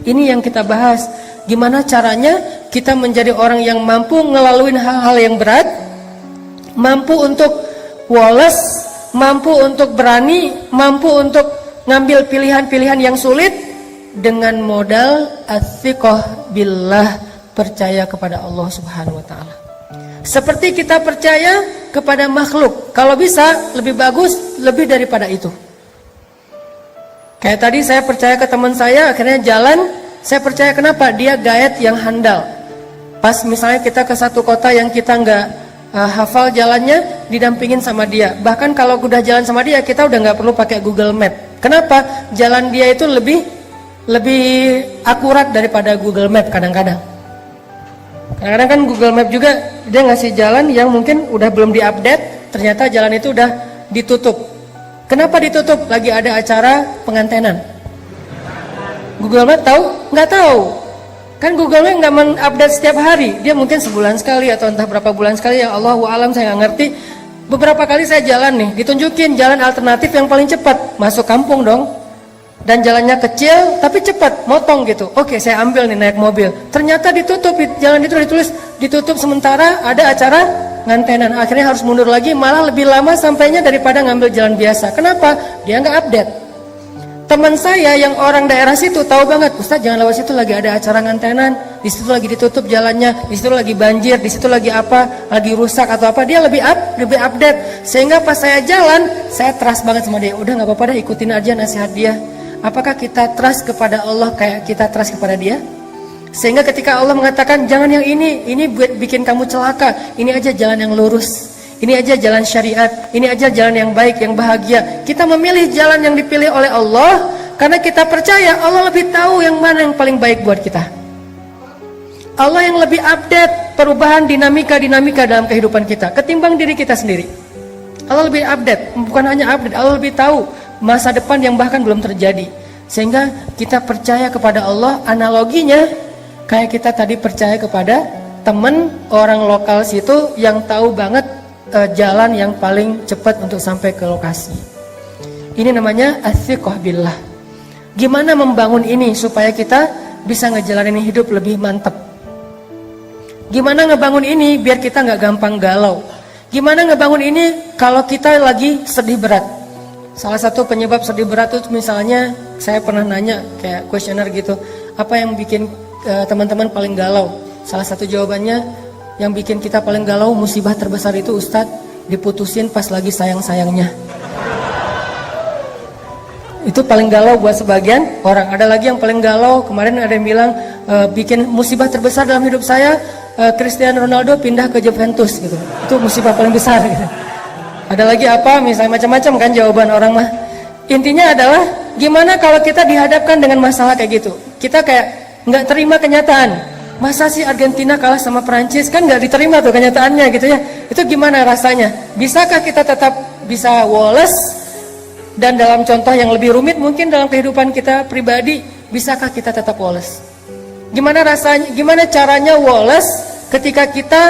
Ini yang kita bahas. Gimana caranya kita menjadi orang yang mampu ngelaluin hal-hal yang berat, mampu untuk woles, mampu untuk berani, mampu untuk ngambil pilihan-pilihan yang sulit dengan modal athiqah billah, percaya kepada Allah Subhanahu wa taala. Seperti kita percaya kepada makhluk, kalau bisa lebih bagus lebih daripada itu. Kayak tadi saya percaya ke teman saya, akhirnya jalan, saya percaya kenapa? Dia guide yang handal. Pas misalnya kita ke satu kota yang kita nggak hafal jalannya, didampingin sama dia. Bahkan kalau udah jalan sama dia, kita udah nggak perlu pakai Google Map. Kenapa? Jalan dia itu lebih akurat daripada Google Map kadang-kadang. Kadang-kadang kan Google Map juga dia ngasih jalan yang mungkin udah belum diupdate, ternyata jalan itu udah ditutup. Kenapa ditutup? Lagi ada acara pengantenan. Google Map tahu? Nggak tahu. Kan Google Map nggak mengupdate setiap hari. Dia mungkin sebulan sekali atau entah berapa bulan sekali. Ya Allahu a'lam, saya nggak ngerti. Beberapa kali saya jalan nih, ditunjukin jalan alternatif yang paling cepat. Masuk kampung dong. Dan jalannya kecil tapi cepat, motong gitu. Oke, saya ambil nih naik mobil. Ternyata ditutup, jalan itu ditulis ditutup sementara ada acara ngantenan. Akhirnya harus mundur lagi, malah lebih lama sampainya daripada ngambil jalan biasa. Kenapa? Dia nggak update. Teman saya yang orang daerah situ tahu banget, Ustaz jangan lewat situ, lagi ada acara ngantenan, di situ lagi ditutup jalannya, di situ lagi banjir, di situ lagi apa, lagi rusak atau apa. Dia lebih update. Sehingga pas saya jalan, saya trust banget sama dia. Udah nggak apa-apa deh, ikutin aja nasihat dia. Apakah kita trust kepada Allah kayak kita trust kepada dia? Sehingga ketika Allah mengatakan jangan yang ini buat bikin kamu celaka, ini aja jalan yang lurus, ini aja jalan syariat, ini aja jalan yang baik, yang bahagia. Kita memilih jalan yang dipilih oleh Allah karena kita percaya Allah lebih tahu yang mana yang paling baik buat kita. Allah yang lebih update perubahan dinamika dalam kehidupan kita ketimbang diri kita sendiri. Allah lebih update, bukan hanya update, Allah lebih tahu masa depan yang bahkan belum terjadi. Sehingga kita percaya kepada Allah, analoginya kayak kita tadi percaya kepada teman orang lokal situ yang tahu banget jalan yang paling cepat untuk sampai ke lokasi. Ini namanya athiqah billah. Gimana membangun ini supaya kita bisa ngejalanin hidup lebih mantap? Gimana ngebangun ini biar kita nggak gampang galau? Gimana ngebangun ini kalau kita lagi sedih berat? Salah satu penyebab sedih berat itu misalnya saya pernah nanya kayak kuesioner gitu, apa yang bikin teman-teman paling galau? Salah satu jawabannya, yang bikin kita paling galau musibah terbesar itu Ustadz diputusin pas lagi sayang-sayangnya. Itu paling galau buat sebagian orang. Ada lagi yang paling galau, kemarin ada yang bilang bikin musibah terbesar dalam hidup saya Cristiano Ronaldo pindah ke Juventus gitu. Itu musibah paling besar gitu. Ada lagi apa, misalnya macam-macam kan jawaban orang mah. Intinya adalah gimana kalau kita dihadapkan dengan masalah kayak gitu. Kita kayak nggak terima kenyataan. Masa sih Argentina kalah sama Perancis, kan nggak diterima tuh kenyataannya gitu ya. Itu gimana rasanya? Bisakah kita tetap bisa woles? Dan dalam contoh yang lebih rumit mungkin dalam kehidupan kita pribadi, bisakah kita tetap woles? Gimana rasanya? Gimana caranya woles ketika kita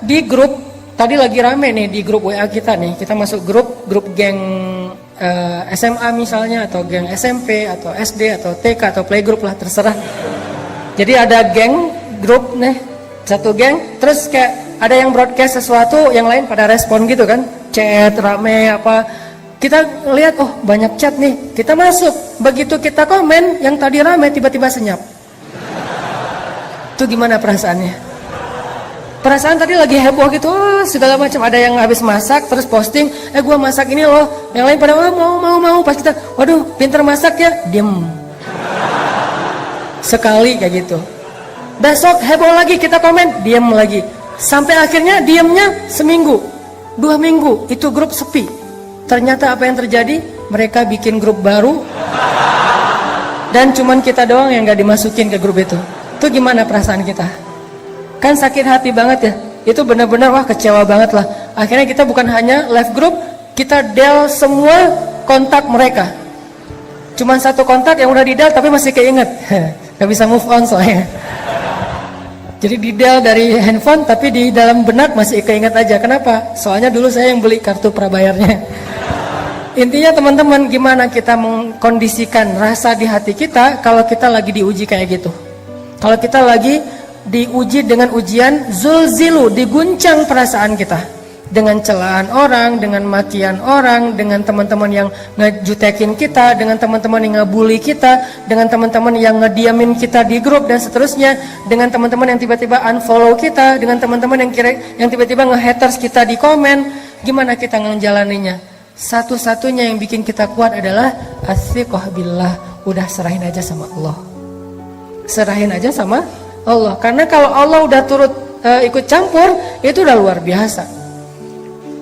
di grup? Tadi lagi rame nih di grup WA kita nih, kita masuk grup geng SMA misalnya, atau geng SMP, atau SD, atau TK, atau playgroup lah, terserah. Jadi ada grup nih, satu geng, terus kayak ada yang broadcast sesuatu, yang lain pada respon gitu kan, chat, rame apa. Kita lihat, oh banyak chat nih, kita masuk, begitu kita komen, yang tadi rame tiba-tiba senyap. Itu gimana perasaannya? Perasaan tadi lagi heboh gitu, segala macam. Ada yang habis masak terus posting, gua masak ini loh. Yang lain pada mau. Pas kita, waduh pinter masak ya, diem. Sekali kayak gitu. Besok heboh lagi, kita komen, diem lagi. Sampai akhirnya diemnya seminggu, 2 minggu, itu grup sepi. Ternyata apa yang terjadi? Mereka bikin grup baru, dan cuman kita doang yang gak dimasukin ke grup itu. Itu gimana perasaan kita? Kan sakit hati banget ya. Itu benar-benar wah kecewa banget lah. Akhirnya kita bukan hanya live group, kita del semua kontak mereka. Cuman satu kontak yang udah di del tapi masih keinget. Gak bisa move on soalnya. Jadi di del dari handphone tapi di dalam benak masih keinget aja. Kenapa? Soalnya dulu saya yang beli kartu prabayarnya. Intinya teman-teman, gimana kita mengkondisikan rasa di hati kita kalau kita lagi diuji kayak gitu. Kalau kita lagi diuji dengan ujian zulzilu, diguncang perasaan kita dengan celaan orang, dengan makian orang, dengan teman-teman yang ngejutekin kita, dengan teman-teman yang ngebully kita, dengan teman-teman yang ngediamin kita di grup dan seterusnya, dengan teman-teman yang tiba-tiba unfollow kita, dengan teman-teman yang tiba-tiba nge-haters kita di komen. Gimana kita ngejalaninya? Satu-satunya yang bikin kita kuat adalah as-siqah billah. Udah serahin aja sama Allah. Serahin aja sama Allah. Karena kalau Allah udah turut ikut campur, itu udah luar biasa.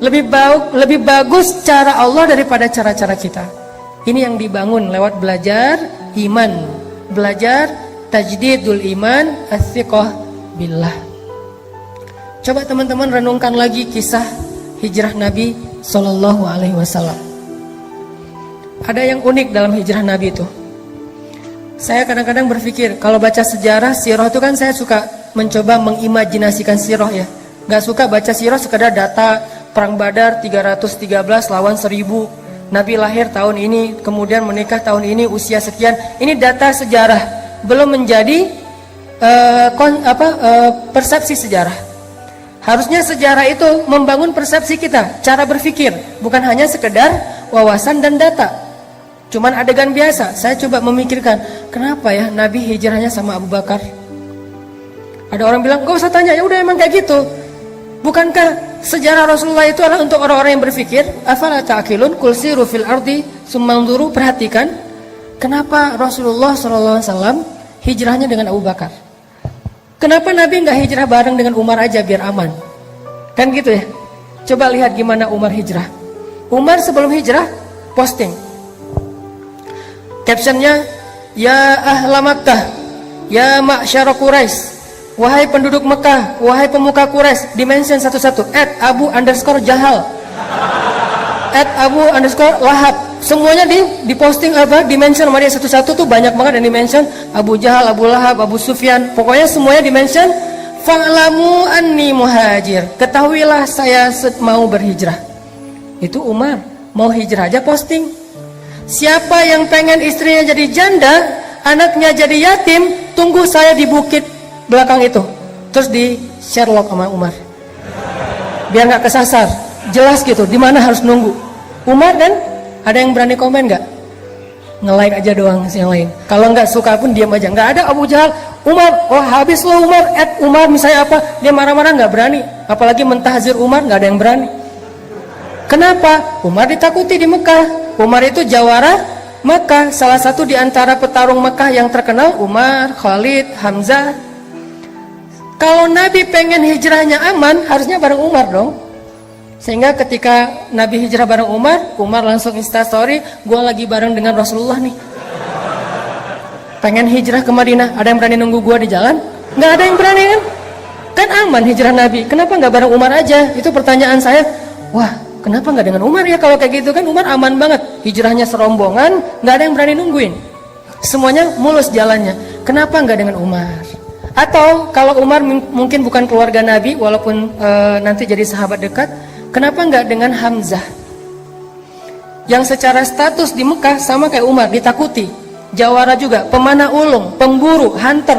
Lebih bagus cara Allah daripada cara-cara kita. Ini yang dibangun lewat belajar iman, belajar tajdidul iman, as-siqah billah. Coba teman-teman renungkan lagi kisah hijrah Nabi Sallallahu Alaihi Wasallam. Ada yang unik dalam hijrah Nabi itu. Saya kadang-kadang berpikir, kalau baca sejarah sirah itu kan saya suka mencoba mengimajinasikan sirah ya. Gak suka baca sirah sekedar data perang Badar 313 lawan 1000. Nabi lahir tahun ini, kemudian menikah tahun ini, usia sekian. Ini data sejarah, belum menjadi persepsi sejarah. Harusnya sejarah itu membangun persepsi kita, cara berpikir, bukan hanya sekedar wawasan dan data. Cuman adegan biasa. Saya coba memikirkan, kenapa ya Nabi hijrahnya sama Abu Bakar? Ada orang bilang, gak usah tanya, ya udah emang kayak gitu. Bukankah sejarah Rasulullah itu adalah untuk orang-orang yang berpikir? Afala ta'qilun qul siru fil ardi summanzuru. Perhatikan, kenapa Rasulullah SAW hijrahnya dengan Abu Bakar? Kenapa Nabi nggak hijrah bareng dengan Umar aja biar aman? Kan gitu ya. Coba lihat gimana Umar hijrah. Umar sebelum hijrah posting. Captionnya, ya ahla Makkah, ya ma'syara Quraisy, wahai penduduk Mekah, wahai pemuka Quraisy, dimention satu-satu. @Abu_Jahal, @Abu_Lahab. Semuanya diposting dimention sama dia satu-satu tuh, banyak banget yang dimention. Abu Jahal, Abu Lahab, Abu Sufyan, pokoknya semuanya dimention. Fa'lamu anni muhajir, ketahuilah saya mau berhijrah. Itu Umar mau hijrah aja posting. Siapa yang pengen istrinya jadi janda, anaknya jadi yatim, tunggu saya di bukit belakang itu. Terus di Sherlock sama Umar, biar nggak kesasar, jelas gitu di mana harus nunggu. Umar kan. Ada yang berani komen nggak? Nge-like aja doang yang lain. Kalau nggak suka pun diam aja. Nggak ada Abu Jahal, Umar, wah habis lo Umar, Umar misalnya apa, dia marah-marah nggak berani. Apalagi mentahzir Umar, nggak ada yang berani. Kenapa? Umar ditakuti di Mekah. Umar itu jawara Mekah, salah satu di antara petarung Mekah yang terkenal. Umar, Khalid, Hamzah. Kalau Nabi pengen hijrahnya aman, harusnya bareng Umar dong. Sehingga ketika Nabi hijrah bareng Umar, Umar langsung instastory, gue lagi bareng dengan Rasulullah nih. Pengen hijrah ke Madinah, ada yang berani nunggu gue di jalan? Nggak ada yang berani kan? Kan aman hijrah Nabi, kenapa nggak bareng Umar aja? Itu pertanyaan saya. Wah, kenapa nggak dengan Umar ya? Kalau kayak gitu kan Umar aman banget, hijrahnya serombongan, nggak ada yang berani nungguin. Semuanya mulus jalannya. Kenapa nggak dengan Umar? Atau kalau Umar mungkin bukan keluarga Nabi, walaupun nanti jadi sahabat dekat, kenapa nggak dengan Hamzah? Yang secara status di Mekah sama kayak Umar, ditakuti, jawara juga, pemanah ulung, pemburu, hunter.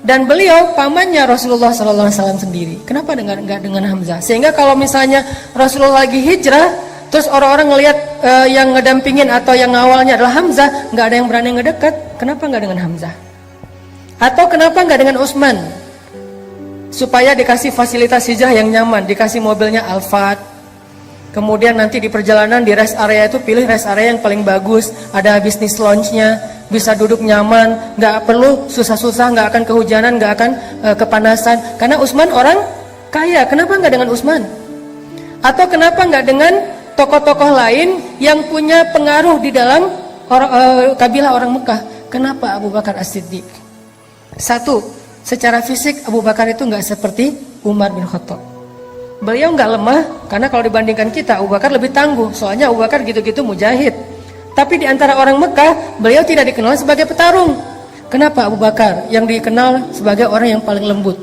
Dan beliau pamannya Rasulullah SAW sendiri. Kenapa nggak dengan Hamzah? Sehingga kalau misalnya Rasulullah lagi hijrah, terus orang-orang ngelihat yang ngedampingin atau yang ngawalnya adalah Hamzah, nggak ada yang berani ngedekat. Kenapa nggak dengan Hamzah? Atau kenapa nggak dengan Utsman? Supaya dikasih fasilitas hijrah yang nyaman, dikasih mobilnya Alphard. Kemudian nanti di perjalanan di rest area itu pilih rest area yang paling bagus, ada bisnis lounge-nya, bisa duduk nyaman, nggak perlu susah-susah, nggak akan kehujanan, nggak akan kepanasan. Karena Utsman orang kaya, kenapa nggak dengan Utsman? Atau kenapa nggak dengan tokoh-tokoh lain yang punya pengaruh di dalam kabilah orang Mekah? Kenapa Abu Bakar As-Siddiq? Satu, secara fisik Abu Bakar itu nggak seperti Umar bin Khattab. Beliau nggak lemah, karena kalau dibandingkan kita Abu Bakar lebih tangguh. Soalnya Abu Bakar gitu-gitu mujahid. Tapi di antara orang Mekah, beliau tidak dikenal sebagai petarung. Kenapa Abu Bakar yang dikenal sebagai orang yang paling lembut?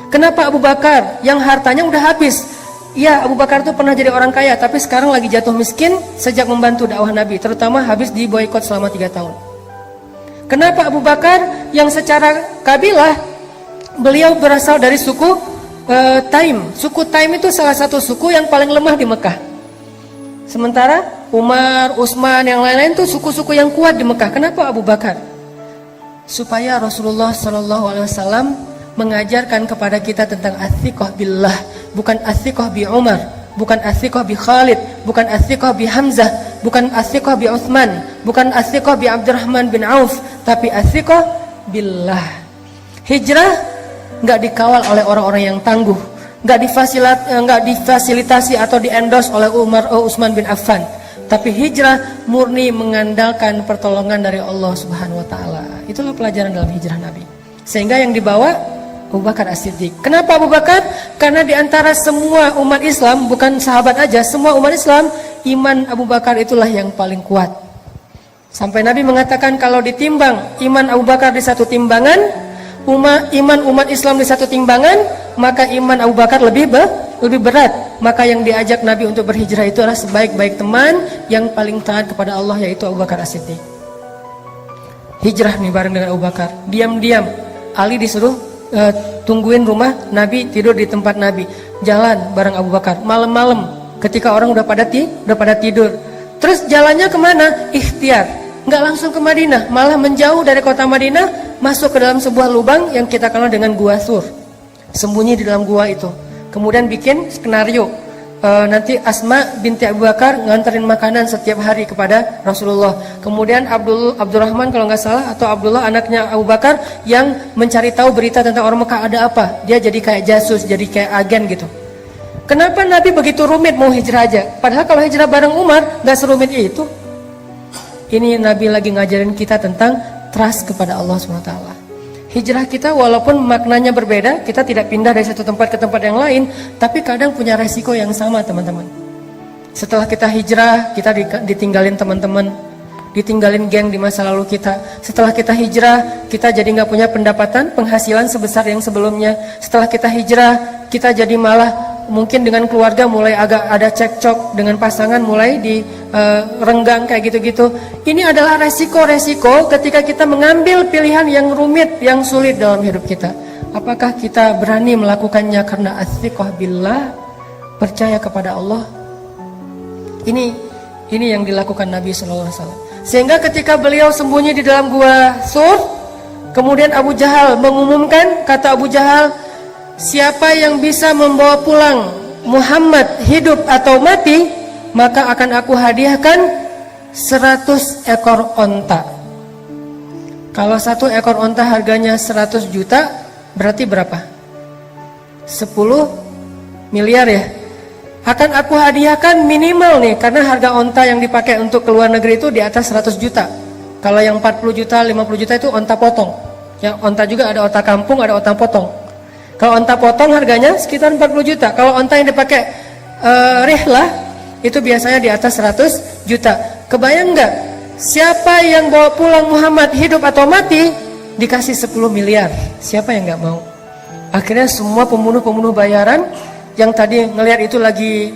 Kenapa Abu Bakar yang hartanya udah habis, Iya, Abu Bakar itu pernah jadi orang kaya, tapi sekarang lagi jatuh miskin sejak membantu dakwah Nabi, terutama habis di boykot selama 3 tahun. Kenapa Abu Bakar yang secara kabilah beliau berasal dari suku Taim. Suku Taim itu salah satu suku yang paling lemah di Mekah. Sementara Umar, Utsman, yang lain-lain itu suku-suku yang kuat di Mekah. Kenapa Abu Bakar? Supaya Rasulullah SAW mengajarkan kepada kita tentang athiqah billah, bukan athiqah bi Umar, bukan athiqah bi Khalid, bukan athiqah bi Hamzah, bukan athiqah bi Utsman, bukan athiqah bi Abdurrahman bin Auf, tapi athiqah billah. Hijrah nggak dikawal oleh orang-orang yang tangguh, nggak difasilitasi atau di-endorse oleh Umar Utsman bin Affan, tapi hijrah murni mengandalkan pertolongan dari Allah Subhanahu wa taala. Itulah pelajaran dalam hijrah Nabi. Sehingga yang dibawa Abu Bakar As-Siddiq. Kenapa Abu Bakar? Karena di antara semua umat Islam, bukan sahabat aja, semua umat Islam, iman Abu Bakar itulah yang paling kuat. Sampai Nabi mengatakan kalau ditimbang iman Abu Bakar di satu timbangan, iman umat Islam di satu timbangan, maka iman Abu Bakar lebih berat. Maka yang diajak Nabi untuk berhijrah itu adalah sebaik-baik teman yang paling taat kepada Allah, yaitu Abu Bakar As-Siddiq. Hijrah nih bareng dengan Abu Bakar. Diam-diam Ali disuruh tungguin rumah Nabi, tidur di tempat Nabi. Jalan bareng Abu Bakar malam-malam ketika orang udah pada tidur. Terus jalannya kemana? Ikhtiar, nggak langsung ke Madinah, malah menjauh dari kota Madinah, masuk ke dalam sebuah lubang yang kita kenal dengan Gua Thur. Sembunyi di dalam gua itu. Kemudian bikin skenario, nanti Asma binti Abu Bakar nganterin makanan setiap hari kepada Rasulullah. Kemudian Abdurrahman kalau nggak salah, atau Abdullah anaknya Abu Bakar, yang mencari tahu berita tentang orang Mekah ada apa. Dia jadi kayak jasus, jadi kayak agen gitu. Kenapa Nabi begitu rumit mau hijrah aja? Padahal kalau hijrah bareng Umar nggak serumit itu. Ini Nabi lagi ngajarin kita tentang trust kepada Allah SWT. Hijrah kita walaupun maknanya berbeda, kita tidak pindah dari satu tempat ke tempat yang lain, tapi kadang punya resiko yang sama, teman-teman. Setelah kita hijrah, kita ditinggalin teman-teman, ditinggalin geng di masa lalu kita. Setelah kita hijrah, kita jadi nggak punya pendapatan, penghasilan sebesar yang sebelumnya. Setelah kita hijrah, kita jadi malah mungkin dengan keluarga mulai agak ada cekcok, dengan pasangan mulai renggang kayak gitu-gitu. Ini adalah resiko-resiko ketika kita mengambil pilihan yang rumit, yang sulit dalam hidup kita. Apakah kita berani melakukannya karena athiqah billah, percaya kepada Allah? Ini yang dilakukan Nabi SAW. Sehingga ketika beliau sembunyi di dalam gua Thur, kemudian Abu Jahal mengumumkan, kata Abu Jahal, siapa yang bisa membawa pulang Muhammad hidup atau mati, maka akan aku hadiahkan 100 ekor onta. Kalau 1 ekor onta harganya 100 juta, berarti berapa? 10 miliar ya. Akan aku hadiahkan minimal nih, karena harga onta yang dipakai untuk keluar negeri itu di atas 100 juta. Kalau yang 40 juta, 50 juta itu onta potong. Ya, onta juga ada onta kampung, ada onta potong. Kalau onta potong harganya sekitar 40 juta. Kalau onta yang dipakai rihlah itu biasanya di atas 100 juta. Kebayang nggak? Siapa yang bawa pulang Muhammad hidup atau mati dikasih 10 miliar? Siapa yang nggak mau? Akhirnya semua pembunuh-pembunuh bayaran yang tadi ngelihat itu lagi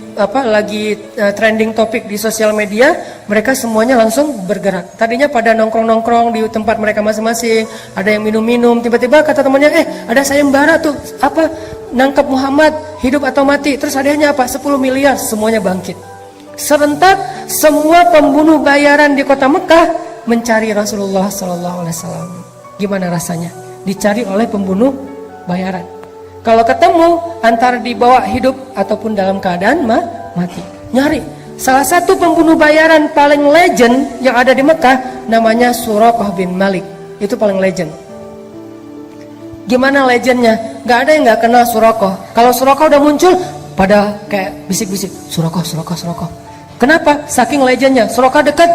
trending topik di sosial media, mereka semuanya langsung bergerak. Tadinya pada nongkrong-nongkrong di tempat mereka masing-masing, ada yang minum-minum, tiba-tiba kata temannya, ada sayembara tuh, nangkap Muhammad hidup atau mati, terus hadiahnya apa? 10 miliar, semuanya bangkit. Serentak semua pembunuh bayaran di kota Mekah mencari Rasulullah SAW. Gimana rasanya? Dicari oleh pembunuh bayaran. Kalau ketemu, antara dibawa hidup ataupun dalam keadaan mati. Nyari. Salah satu pembunuh bayaran paling legend yang ada di Mekah namanya Suraqah bin Malik. Itu paling legend. Gimana legendnya? Gak ada yang gak kenal Suraqah. Kalau Suraqah udah muncul, pada kayak bisik-bisik, Suraqah. Kenapa? Saking legendnya. Suraqah dekat,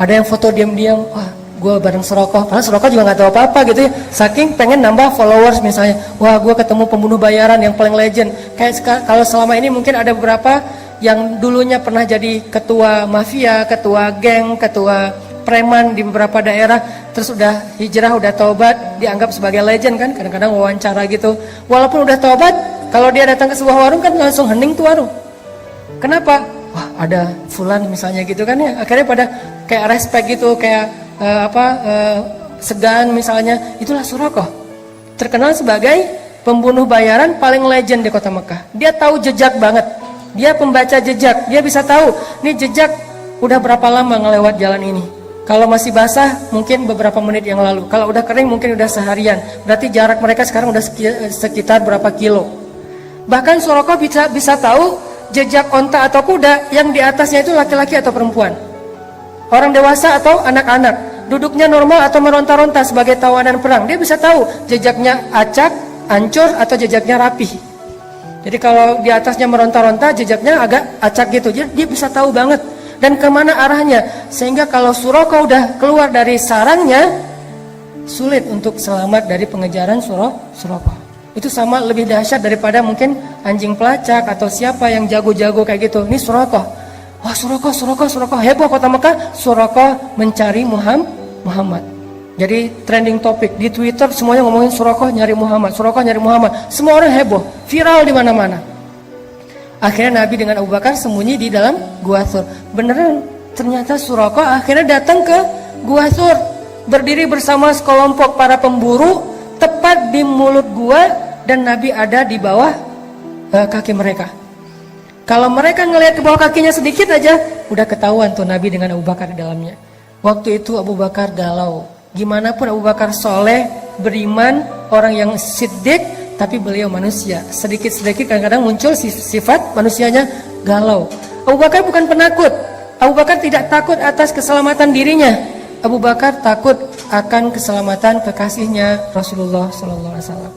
ada yang foto diam-diam. Wah, gue bareng Suraqah, padahal Suraqah juga nggak tahu apa-apa gitu ya. Saking pengen nambah followers misalnya, wah gue ketemu pembunuh bayaran yang paling legend. Kayak kalau selama ini mungkin ada beberapa yang dulunya pernah jadi ketua mafia, ketua geng, ketua preman di beberapa daerah, terus udah hijrah, udah taubat, dianggap sebagai legend kan. Kadang-kadang wawancara gitu, walaupun udah taubat, kalau dia datang ke sebuah warung kan langsung hening tuh warung. Kenapa? Wah, ada fulan misalnya gitu kan ya. Akhirnya pada kayak respect gitu, kayak segan misalnya. Itulah Suraqah. Terkenal sebagai pembunuh bayaran paling legend di kota Mekah. Dia tahu jejak banget. Dia pembaca jejak. Dia bisa tahu nih jejak udah berapa lama ngelewat jalan ini. Kalau masih basah mungkin beberapa menit yang lalu. Kalau udah kering mungkin udah seharian. Berarti jarak mereka sekarang udah sekitar berapa kilo. Bahkan Suraqah bisa tahu jejak onta atau kuda yang di atasnya itu laki-laki atau perempuan, orang dewasa atau anak-anak, duduknya normal atau meronta-ronta sebagai tawanan perang. Dia bisa tahu jejaknya acak, hancur atau jejaknya rapih. Jadi kalau di atasnya meronta-ronta, jejaknya agak acak gitu. Jadi dia bisa tahu banget dan kemana arahnya, sehingga kalau Suraqah udah keluar dari sarangnya, sulit untuk selamat dari pengejaran Suraqah. Itu sama lebih dahsyat daripada mungkin anjing pelacak atau siapa yang jago-jago kayak gitu. Ini Suraqah. Wah, Suraqah, heboh kota Mekah. Suraqah mencari Muhammad. Jadi trending topik di Twitter semuanya ngomongin Suraqah nyari Muhammad, Suraqah nyari Muhammad. Semua orang heboh, viral di mana-mana. Akhirnya Nabi dengan Abu Bakar sembunyi di dalam Gua Thur. Beneran ternyata Suraqah akhirnya datang ke Gua Thur, berdiri bersama sekelompok para pemburu tepat di mulut gua, dan Nabi ada di bawah kaki mereka. Kalau mereka ngelihat ke bawah kakinya sedikit aja, udah ketahuan tuh Nabi dengan Abu Bakar di dalamnya. Waktu itu Abu Bakar galau. Gimana pun Abu Bakar soleh, beriman, orang yang siddiq, tapi beliau manusia. Sedikit-sedikit kadang-kadang muncul sifat manusianya galau. Abu Bakar bukan penakut. Abu Bakar tidak takut atas keselamatan dirinya. Abu Bakar takut akan keselamatan kekasihnya Rasulullah SAW.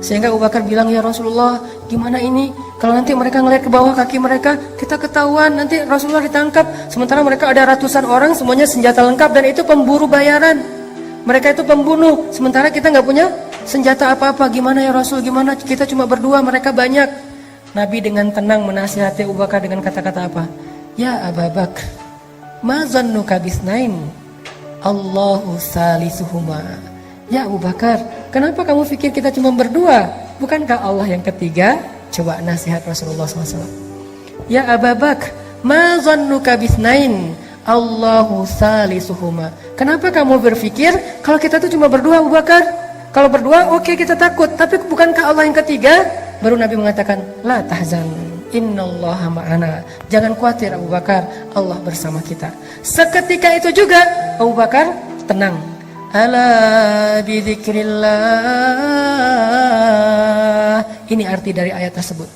Sehingga Abu Bakar bilang, ya Rasulullah, gimana ini? Kalau nanti mereka ngelihat ke bawah kaki mereka, kita ketahuan, nanti Rasulullah ditangkap. Sementara mereka ada ratusan orang, semuanya senjata lengkap, dan itu pemburu bayaran. Mereka itu pembunuh, sementara kita nggak punya senjata apa-apa. Gimana ya Rasul? Gimana? Kita cuma berdua, mereka banyak. Nabi dengan tenang menasihati Abu Bakar dengan kata-kata apa? Ya Abu Bakar, ma zannuka bisnain? Allahu salisuhuma. Ya Abu Bakar, kenapa kamu pikir kita cuma berdua? Bukankah Allah yang ketiga? Coba nasihat Rasulullah SAW. Ya Abu Bakar, ma zannuka bisnain? Allahu salisuhuma. Kenapa kamu berpikir kalau kita tuh cuma berdua, Abu Bakar? Kalau berdua oke, kita takut, tapi bukankah Allah yang ketiga? Baru Nabi mengatakan, la tahzan, innallaha ma'ana. Jangan khawatir Abu Bakar, Allah bersama kita. Seketika itu juga Abu Bakar tenang. Ala bidzikrillah. Ini arti dari ayat tersebut.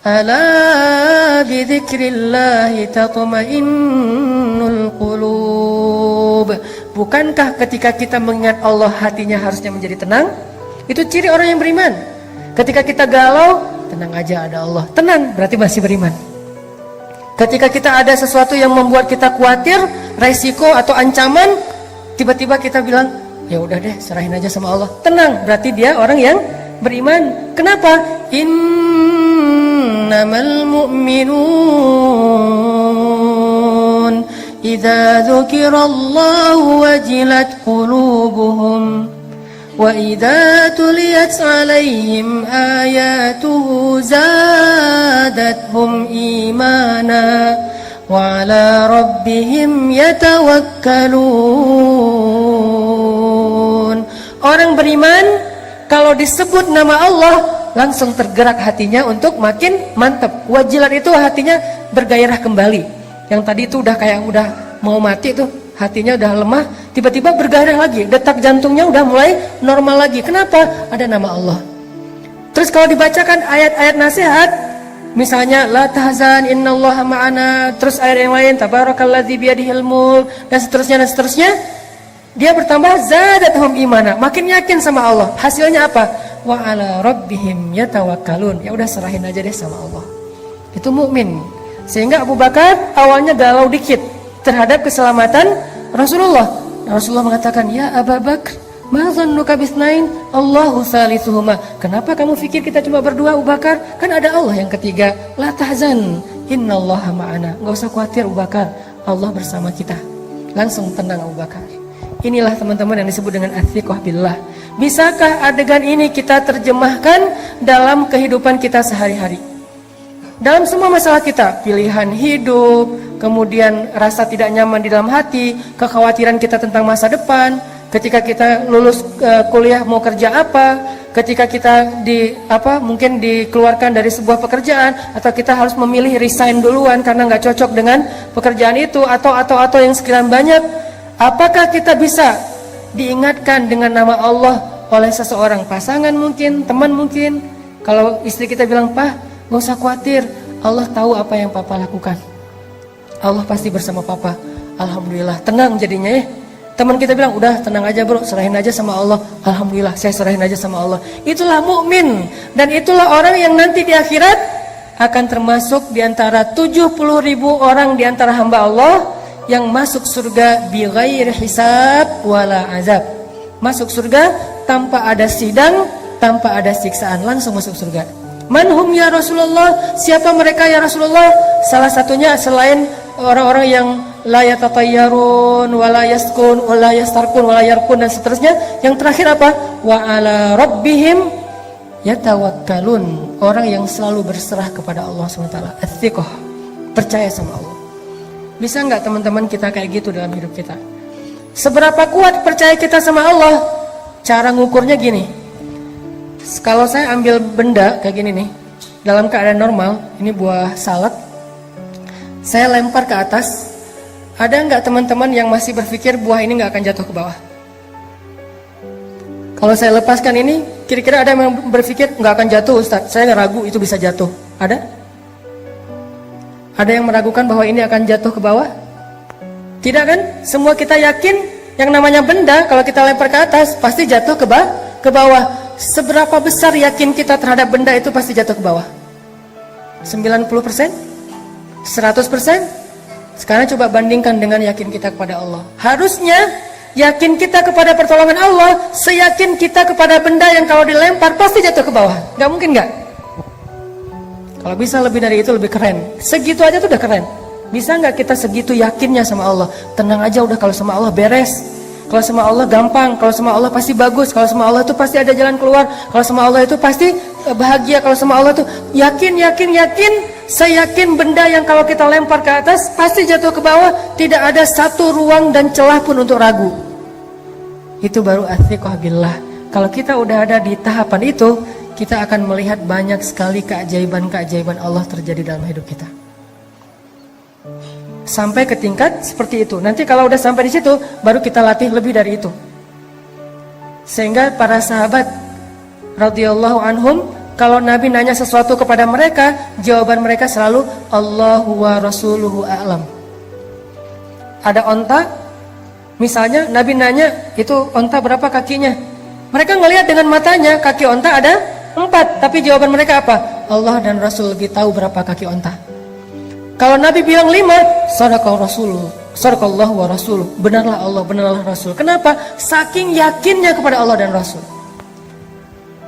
Ala bidzikrillahi tatma'innul qulub. Bukankah ketika kita mengingat Allah hatinya harusnya menjadi tenang? Itu ciri orang yang beriman. Ketika kita galau, tenang aja ada Allah. Tenang, berarti masih beriman. Ketika kita ada sesuatu yang membuat kita khawatir, resiko atau ancaman, tiba-tiba kita bilang, ya udah deh, serahin aja sama Allah. Tenang, berarti dia orang yang beriman. Kenapa? Innamal mu'minun idza dzukirallahu wajilat qulubuhum wa idza tuliyat 'alaihim ayatuhu zadatuhum imana wa 'ala rabbihim yatawakkalun. Orang beriman kalau disebut nama Allah langsung tergerak hatinya untuk makin mantap. Wajilat itu hatinya bergairah kembali. Yang tadi itu udah kayak udah mau mati tuh, hatinya udah lemah, tiba-tiba bergairah lagi, detak jantungnya udah mulai normal lagi. Kenapa? Ada nama Allah. Terus kalau dibacakan ayat-ayat nasihat, misalnya la tahzan innallaha ma'ana, terus ayat yang lain tabarakalladzi biyadihil mulk, dan seterusnya, dia bertambah zadatuhum imana, makin yakin sama Allah. Hasilnya apa? Wa 'ala rabbihim yatawakkalun. Ya udah, serahin aja deh sama Allah. Itu mukmin. Sehingga Abu Bakar awalnya galau dikit terhadap keselamatan Rasulullah. Rasulullah mengatakan, ya Abu Bakar, ma zannuka bisnain? Allahu salisuhuma. Kenapa kamu pikir kita cuma berdua, Abu Bakar? Kan ada Allah yang ketiga. La tahzan, innallaha ma'ana. Enggak usah khawatir Abu Bakar, Allah bersama kita. Langsung tenang Abu Bakar. Inilah teman-teman yang disebut dengan athiqah billah. Bisakah adegan ini kita terjemahkan dalam kehidupan kita sehari-hari? dalam semua masalah kita, pilihan hidup, kemudian rasa tidak nyaman di dalam hati, kekhawatiran kita tentang masa depan, ketika kita lulus kuliah mau kerja apa, ketika kita mungkin dikeluarkan dari sebuah pekerjaan, atau kita harus memilih resign duluan karena nggak cocok dengan pekerjaan itu, atau yang sekian banyak. Apakah kita bisa diingatkan dengan nama Allah oleh seseorang, pasangan mungkin, teman mungkin? Kalau istri kita bilang, "Pak, gak usah khawatir, Allah tahu apa yang papa lakukan, Allah pasti bersama papa." Alhamdulillah, tenang jadinya ya. Teman kita bilang, "Udah tenang aja bro, serahin aja sama Allah." Alhamdulillah, saya serahin aja sama Allah. Itulah mukmin, dan itulah orang yang nanti di akhirat akan termasuk di antara 70.000 orang di antara hamba Allah yang masuk surga bighairi hisab wala azab. Masuk surga tanpa ada sidang, tanpa ada siksaan, langsung masuk surga. Manhum ya Rasulullah, siapa mereka ya Rasulullah? Salah satunya selain orang-orang yang la yatatayyarun wala yaskun wala yastarkun wala yarkun dan seterusnya, yang terakhir apa? Wa ala rabbihim yatawakkalun, orang yang selalu berserah kepada Allah SWT. Ats-tsiqah, percaya sama Allah. Bisa nggak teman-teman kita kayak gitu dalam hidup kita? Seberapa kuat percaya kita sama Allah? Cara ngukurnya gini, kalau saya ambil benda kayak gini nih, dalam keadaan normal, ini buah salad, saya lempar ke atas, ada nggak teman-teman yang masih berpikir buah ini nggak akan jatuh ke bawah? Kalau saya lepaskan ini, kira-kira ada yang berpikir nggak akan jatuh Ustaz, saya ragu itu bisa jatuh? Ada? Ada yang meragukan bahwa ini akan jatuh ke bawah? Tidak kan? Semua kita yakin yang namanya benda kalau kita lempar ke atas pasti jatuh ke bawah. Seberapa besar yakin kita terhadap benda itu pasti jatuh ke bawah? 90%? 100%? Sekarang coba bandingkan dengan yakin kita kepada Allah. Harusnya yakin kita kepada pertolongan Allah seyakin kita kepada benda yang kalau dilempar pasti jatuh ke bawah. Gak mungkin gak? Kalau bisa lebih dari itu lebih keren. Segitu aja tuh udah keren. Bisa gak kita segitu yakinnya sama Allah? Tenang aja udah, kalau sama Allah beres. Kalau sama Allah gampang, kalau sama Allah pasti bagus, kalau sama Allah itu pasti ada jalan keluar, kalau sama Allah itu pasti bahagia, kalau sama Allah itu yakin, saya yakin benda yang kalau kita lempar ke atas pasti jatuh ke bawah, tidak ada satu ruang dan celah pun untuk ragu. Itu baru ats-tsiqah billah. Kalau kita udah ada di tahapan itu, kita akan melihat banyak sekali keajaiban-keajaiban Allah terjadi dalam hidup kita. Sampai ke tingkat seperti itu. Nanti kalau udah sampai di situ, baru kita latih lebih dari itu. Sehingga para sahabat radhiyallahu anhum, kalau Nabi nanya sesuatu kepada mereka, jawaban mereka selalu Allahu wa rasuluhu a'lam. Ada onta, misalnya Nabi nanya, itu onta berapa kakinya? Mereka ngelihat dengan matanya, kaki onta ada 4, tapi jawaban mereka apa? Allah dan Rasul lebih tahu berapa kaki onta. Kalau Nabi bilang 5, sadaqallahu wa rasuluh, benarlah Allah, benarlah Rasul. Kenapa? Saking yakinnya kepada Allah dan Rasul.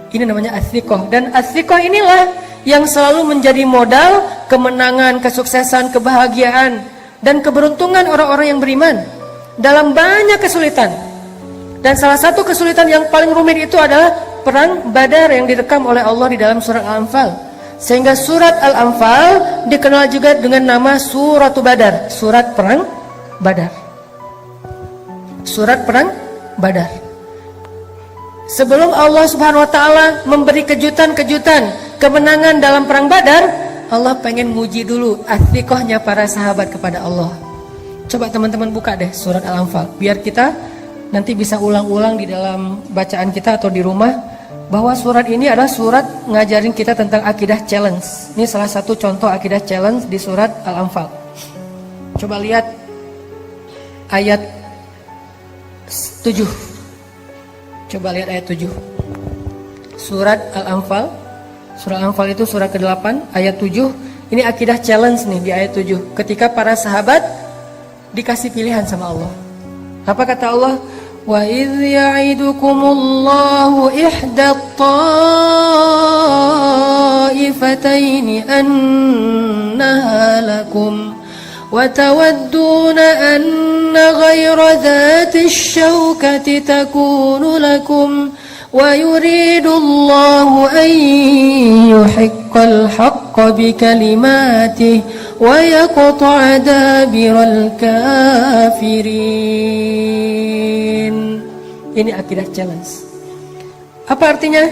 Ini namanya ats-tsiqah. Dan ats-tsiqah inilah yang selalu menjadi modal kemenangan, kesuksesan, kebahagiaan, dan keberuntungan orang-orang yang beriman dalam banyak kesulitan. Dan salah satu kesulitan yang paling rumit itu adalah perang Badar yang direkam oleh Allah di dalam surat Al-Anfal. Sehingga surat Al-Anfal dikenal juga dengan nama Suratul Badar, surat perang Badar. Surat perang Badar. Sebelum Allah Subhanahu wa taala memberi kejutan-kejutan kemenangan dalam perang Badar, Allah pengen nguji dulu ats-tsiqahnya para sahabat kepada Allah. Coba teman-teman buka deh surat Al-Anfal, biar kita nanti bisa ulang-ulang di dalam bacaan kita atau di rumah, bahwa surat ini adalah surat ngajarin kita tentang akidah challenge. Ini salah satu contoh akidah challenge di surat Al-Anfal. Coba lihat ayat 7. Coba lihat ayat 7. Surat Al-Anfal. Surat Al-Anfal itu surat ke-8 ayat 7. Ini akidah challenge nih di ayat 7. Ketika para sahabat dikasih pilihan sama Allah. Apa kata Allah? Wa idh ya'idukumullahu ihda at-ta'ifataini annaha lakum wa tawadduna anna ghayra dhati asy-syawkati takunu lakum wa yuridu Allahu an yuhiqqa yuhiqqal haqqa bikalimatihi wa yaqta'a dabiral kafirin. Ini akidah challenge. Apa artinya?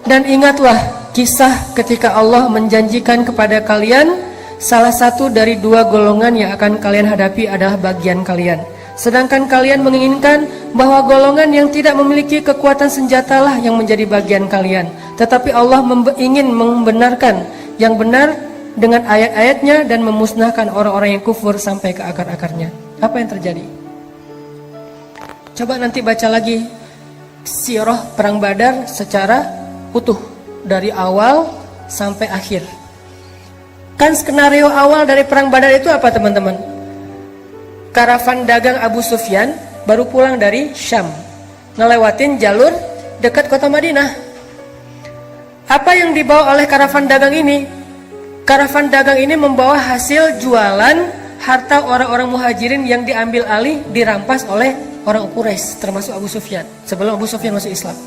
Dan ingatlah kisah ketika Allah menjanjikan kepada kalian salah satu dari dua golongan yang akan kalian hadapi adalah bagian kalian. Sedangkan kalian menginginkan bahwa golongan yang tidak memiliki kekuatan senjatalah yang menjadi bagian kalian. Tetapi Allah ingin membenarkan yang benar dengan ayat-ayatnya dan memusnahkan orang-orang yang kufur sampai ke akar-akarnya. Apa yang terjadi? Coba nanti baca lagi sirah Perang Badar secara utuh dari awal sampai akhir. Kan skenario awal dari Perang Badar itu apa teman-teman? Karavan dagang Abu Sufyan baru pulang dari Syam, ngelewatin jalur dekat kota Madinah. Apa yang dibawa oleh karavan dagang ini? Karavan dagang ini membawa hasil jualan harta orang-orang muhajirin yang diambil alih, dirampas oleh orang Quraisy, termasuk Abu Sufyan, sebelum Abu Sufyan masuk Islam.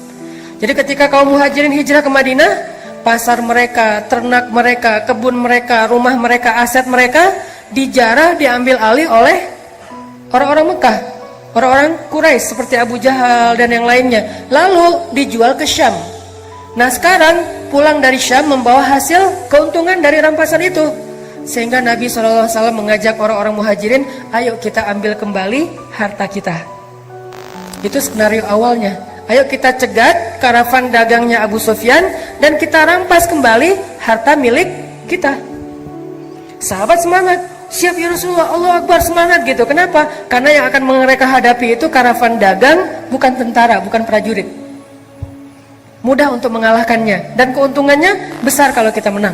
Jadi ketika kaum muhajirin hijrah ke Madinah, pasar mereka, ternak mereka, kebun mereka, rumah mereka, aset mereka dijarah, diambil alih oleh orang-orang Mekah, orang-orang Quraisy seperti Abu Jahal dan yang lainnya, lalu dijual ke Syam. Nah sekarang pulang dari Syam membawa hasil keuntungan dari rampasan itu, sehingga Nabi SAW mengajak orang-orang muhajirin, ayo kita ambil kembali harta kita. Itu skenario awalnya. Ayo kita cegat karavan dagangnya Abu Sufyan dan kita rampas kembali harta milik kita. Sahabat semangat, siap ya Rasulullah, Allah Akbar, semangat gitu. Kenapa? Karena yang akan mereka hadapi itu karavan dagang, bukan tentara, bukan prajurit. Mudah untuk mengalahkannya dan keuntungannya besar kalau kita menang.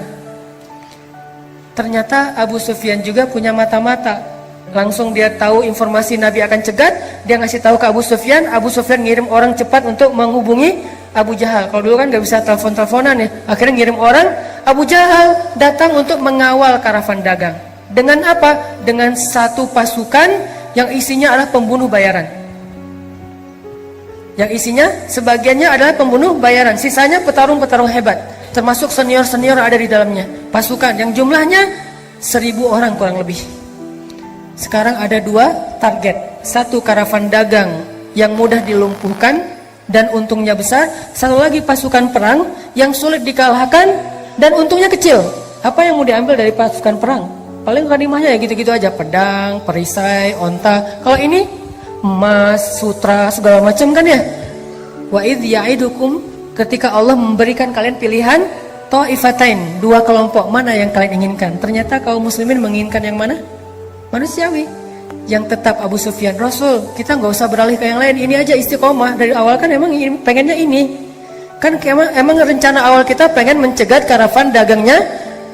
Ternyata Abu Sufyan juga punya mata-mata. Langsung dia tahu informasi Nabi akan cegat, dia ngasih tahu ke Abu Sufyan. Abu Sufyan ngirim orang cepat untuk menghubungi Abu Jahal. Kalau dulu kan gak bisa telepon-teleponan ya, akhirnya ngirim orang. Abu Jahal datang untuk mengawal karavan dagang. Dengan apa? Dengan satu pasukan yang isinya adalah pembunuh bayaran. Yang isinya sebagiannya adalah pembunuh bayaran, sisanya petarung-petarung hebat, termasuk senior-senior ada di dalamnya. Pasukan yang jumlahnya 1000 orang kurang lebih. Sekarang ada dua target. Satu karavan dagang yang mudah dilumpuhkan dan untungnya besar. Satu lagi pasukan perang yang sulit dikalahkan dan untungnya kecil. Apa yang mau diambil dari pasukan perang? Paling ghanimahnya ya gitu-gitu aja, pedang, perisai, onta. Kalau ini emas, sutra, segala macam kan ya. Wa idh ya'idukum, ketika Allah memberikan kalian pilihan ta'ifatain, dua kelompok, mana yang kalian inginkan? Ternyata kaum muslimin menginginkan yang mana? Manusiawi. Yang tetap Abu Sufyan, Rasul, kita nggak usah beralih ke yang lain, ini aja istiqomah. Dari awal kan emang pengennya ini. Kan emang rencana awal kita pengen mencegat karavan dagangnya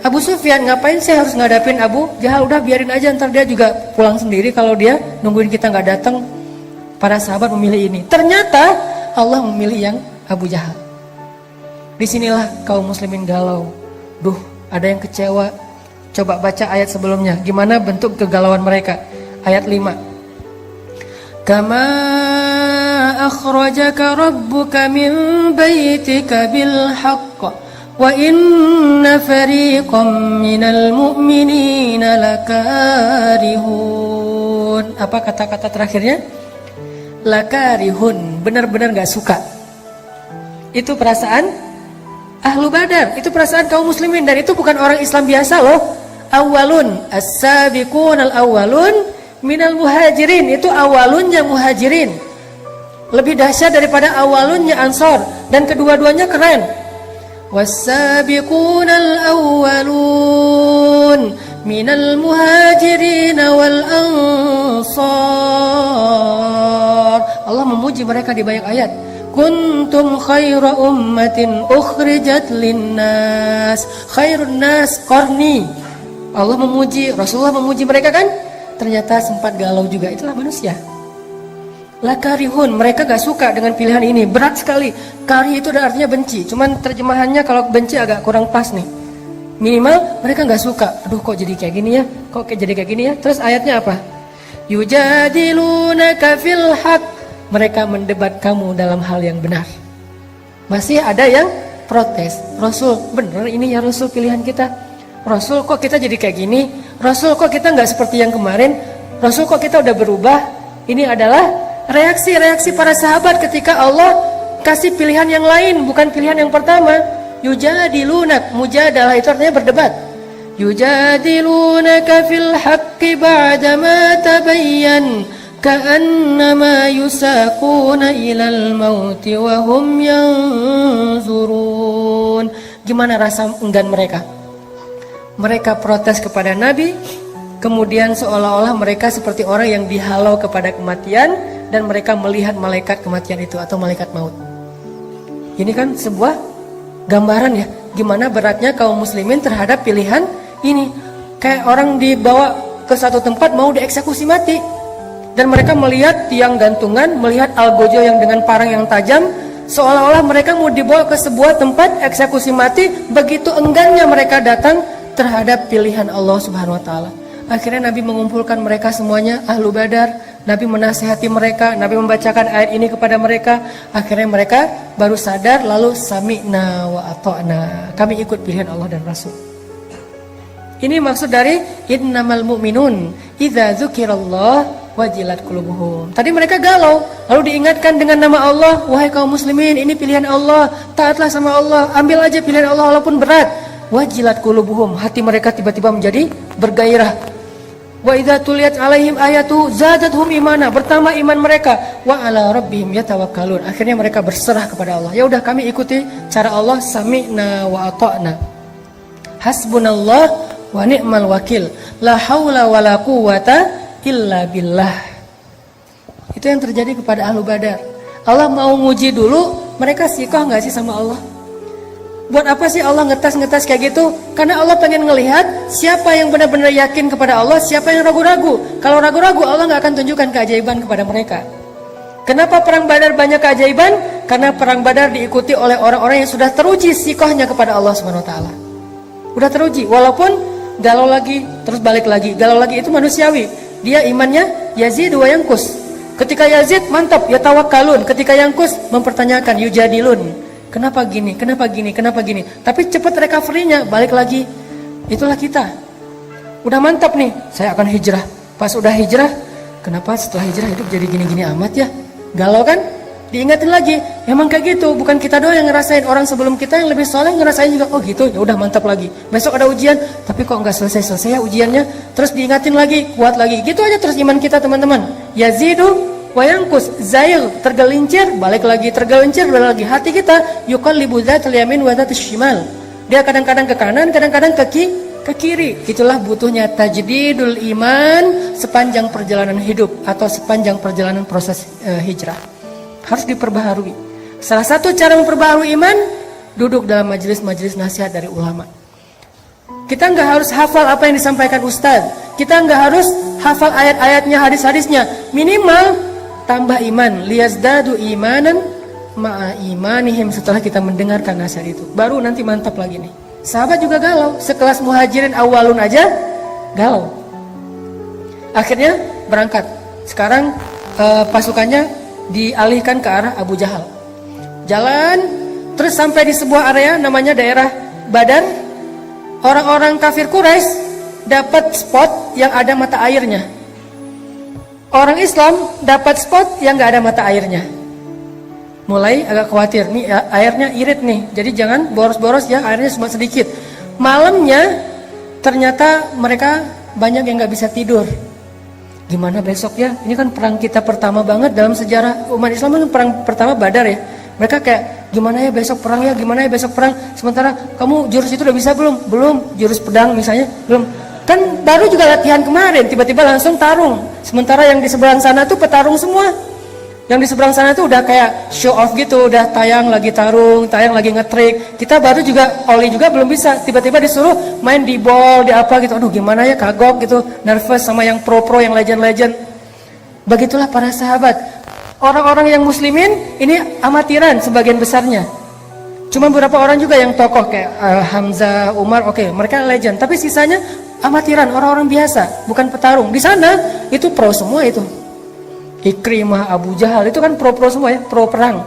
Abu Sufyan. Ngapain sih harus ngadapin Abu Jahal? Udah biarin aja, ntar dia juga pulang sendiri kalau dia nungguin kita nggak datang. Para sahabat memilih ini. Ternyata Allah memilih yang Abu Jahal. Disinilah kaum muslimin galau. Duh, ada yang kecewa. Coba baca ayat sebelumnya. Gimana bentuk kegalauan mereka? Ayat 5. Kama akhrajaka rabbuka min baitika bil haqq wa inna fariqam minal mu'minina lakarihun. Apa kata-kata terakhirnya? Lakarihun, benar-benar gak suka. Itu perasaan Ahlu Badar, itu perasaan kaum muslimin, dan itu bukan orang Islam biasa loh. Awalun, as-sabiqun al-awwalun minal muhajirin, itu awalunnya muhajirin. Lebih dahsyat daripada awalunnya ansor, dan kedua-duanya keren. Was-sabiqun al-awwalun minal muhajirin wal ansar. Allah memuji mereka di banyak ayat. Kuntum khaira ummatin ukhrijat linnas. Khairun nas qarni. Allah memuji, Rasulullah memuji mereka kan? Ternyata sempat galau juga. Itulah manusia. Lakarihun, mereka gak suka dengan pilihan ini. Berat sekali. Kari itu artinya benci. Cuman terjemahannya kalau benci agak kurang pas nih. Minimal mereka gak suka. Aduh kok jadi kayak gini ya? Kok jadi kayak gini ya? Terus ayatnya apa? Yujadilunaka fil haq. Mereka mendebat kamu dalam hal yang benar. Masih ada yang protes. Rasul, bener ini ya Rasul pilihan kita. Rasul, kok kita jadi kayak gini? Rasul, kok kita nggak seperti yang kemarin? Rasul, kok kita udah berubah? Ini adalah reaksi-reaksi para sahabat ketika Allah kasih pilihan yang lain, bukan pilihan yang pertama. Yujadilunak, mujadalah itu artinya berdebat. Yujadilunaka fil haqqi ba'dama tabayyan ka'annama yusaquna ilal mauti wa hum yanzurun. Gimana rasa enggan mereka? Mereka protes kepada Nabi, kemudian seolah-olah mereka seperti orang yang dihalau kepada kematian, dan mereka melihat malaikat kematian itu atau malaikat maut. Ini kan sebuah gambaran ya, gimana beratnya kaum muslimin terhadap pilihan ini. Kayak orang dibawa ke satu tempat mau dieksekusi mati, dan mereka melihat tiang gantungan, melihat algojo yang dengan parang yang tajam, seolah-olah mereka mau dibawa ke sebuah tempat eksekusi mati. Begitu enggannya mereka datang terhadap pilihan Allah Subhanahu wa taala. Akhirnya Nabi mengumpulkan mereka semuanya, ahlu Badar. Nabi menasihati mereka, Nabi membacakan ayat ini kepada mereka. Akhirnya mereka baru sadar, lalu sami'na wa ata'na, kami ikut pilihan Allah dan Rasul. Ini maksud dari innamal mu'minun idza dzukirallah wajilat qulubuhum. Tadi mereka galau, lalu diingatkan dengan nama Allah, wahai kaum muslimin, ini pilihan Allah, taatlah sama Allah, ambil aja pilihan Allah walaupun berat. Wajilat qulubuhum, hati mereka tiba-tiba menjadi bergairah. Wa idza tuliyat alaihim ayatu zadatuhum imana, bertambah iman mereka. Wa ala rabbihim yatawakkalun, akhirnya mereka berserah kepada Allah. Ya udah, kami ikuti cara Allah, sami'na wa ata'na. Hasbunallah wa ni'mal wakil, la haula wa la quwwata illa billah. Itu yang terjadi kepada ahlu Badar. Allah mau nguji dulu, mereka sikoh nggak sih sama Allah? Buat apa sih Allah ngetes kayak gitu? Karena Allah pengen ngelihat siapa yang benar-benar yakin kepada Allah, siapa yang ragu-ragu. Kalau ragu-ragu, Allah nggak akan tunjukkan keajaiban kepada mereka. Kenapa perang Badar banyak keajaiban? Karena perang Badar diikuti oleh orang-orang yang sudah teruji sikohnya kepada Allah Subhanahu wa taala. Udah teruji, walaupun galau lagi, terus balik lagi, galau lagi, itu manusiawi. Dia imannya Yazid wa yankus. Ketika Yazid mantap, ya tawakkalun. Ketika yankus mempertanyakan, yujadilun. Kenapa gini, kenapa gini, kenapa gini. Tapi cepat recovery-nya, balik lagi. Itulah kita. Udah mantap nih, saya akan hijrah. Pas udah hijrah, kenapa setelah hijrah hidup jadi gini-gini amat ya? Galau kan? Diingatin lagi, emang kayak gitu. Bukan kita doang yang ngerasain, orang sebelum kita yang lebih soleh ngerasain juga. Oh gitu, ya udah mantap lagi. Besok ada ujian, tapi kok nggak selesai ya ujiannya. Terus diingatin lagi, kuat lagi. Gitu aja terus iman kita teman-teman. Yazidu wayangkus, zail, tergelincir, balik lagi, tergelincir, balik lagi. Hati kita yuqallibu dzatal yamin wa dzatal shimal. Dia kadang-kadang ke kanan, kadang-kadang ke kiri. Itulah butuhnya tajdidul iman sepanjang perjalanan hidup atau sepanjang perjalanan proses hijrah. Harus diperbaharui. Salah satu cara memperbaharui iman, duduk dalam majelis-majelis nasihat dari ulama. Kita nggak harus hafal apa yang disampaikan ustadz. Kita nggak harus hafal ayat-ayatnya, hadis-hadisnya. Minimal tambah iman, liyazdadu imanan ma'a imanihim. Setelah kita mendengarkan nasihat itu, baru nanti mantap lagi nih. Sahabat juga galau, sekelas muhajirin awalun aja galau. Akhirnya berangkat. Sekarang pasukannya dialihkan ke arah Abu Jahal. Jalan terus sampai di sebuah area namanya daerah Badar. Orang-orang kafir Quraisy dapat spot yang ada mata airnya. Orang Islam dapat spot yang nggak ada mata airnya. Mulai agak khawatir, nih airnya irit nih, jadi jangan boros-boros ya, airnya cuma sedikit. Malamnya ternyata mereka banyak yang nggak bisa tidur. Gimana besok ya? Ini kan perang kita pertama banget dalam sejarah umat Islam, kan perang pertama Badar ya. Mereka kayak gimana ya besok perang ya, gimana ya besok perang. Sementara kamu jurus itu udah bisa belum? Belum. Jurus pedang misalnya belum. Kan baru juga latihan kemarin, tiba-tiba langsung tarung. Sementara yang di seberang sana tuh petarung semua. Yang di seberang sana tuh udah kayak show off gitu, udah tayang lagi tarung, tayang lagi ngetrik. Kita baru juga oli juga belum bisa, tiba-tiba disuruh main di ball, di apa gitu. Aduh gimana ya, kagok gitu, nervous sama yang pro-pro, yang legend-legend. Begitulah para sahabat. Orang-orang yang muslimin ini amatiran sebagian besarnya. Cuma beberapa orang juga yang tokoh kayak Hamzah, Umar, oke, mereka legend. Tapi sisanya amatiran, orang-orang biasa, bukan petarung. Di sana itu pro semua itu. Ikrimah, Abu Jahal itu kan pro-pro semua ya, pro perang.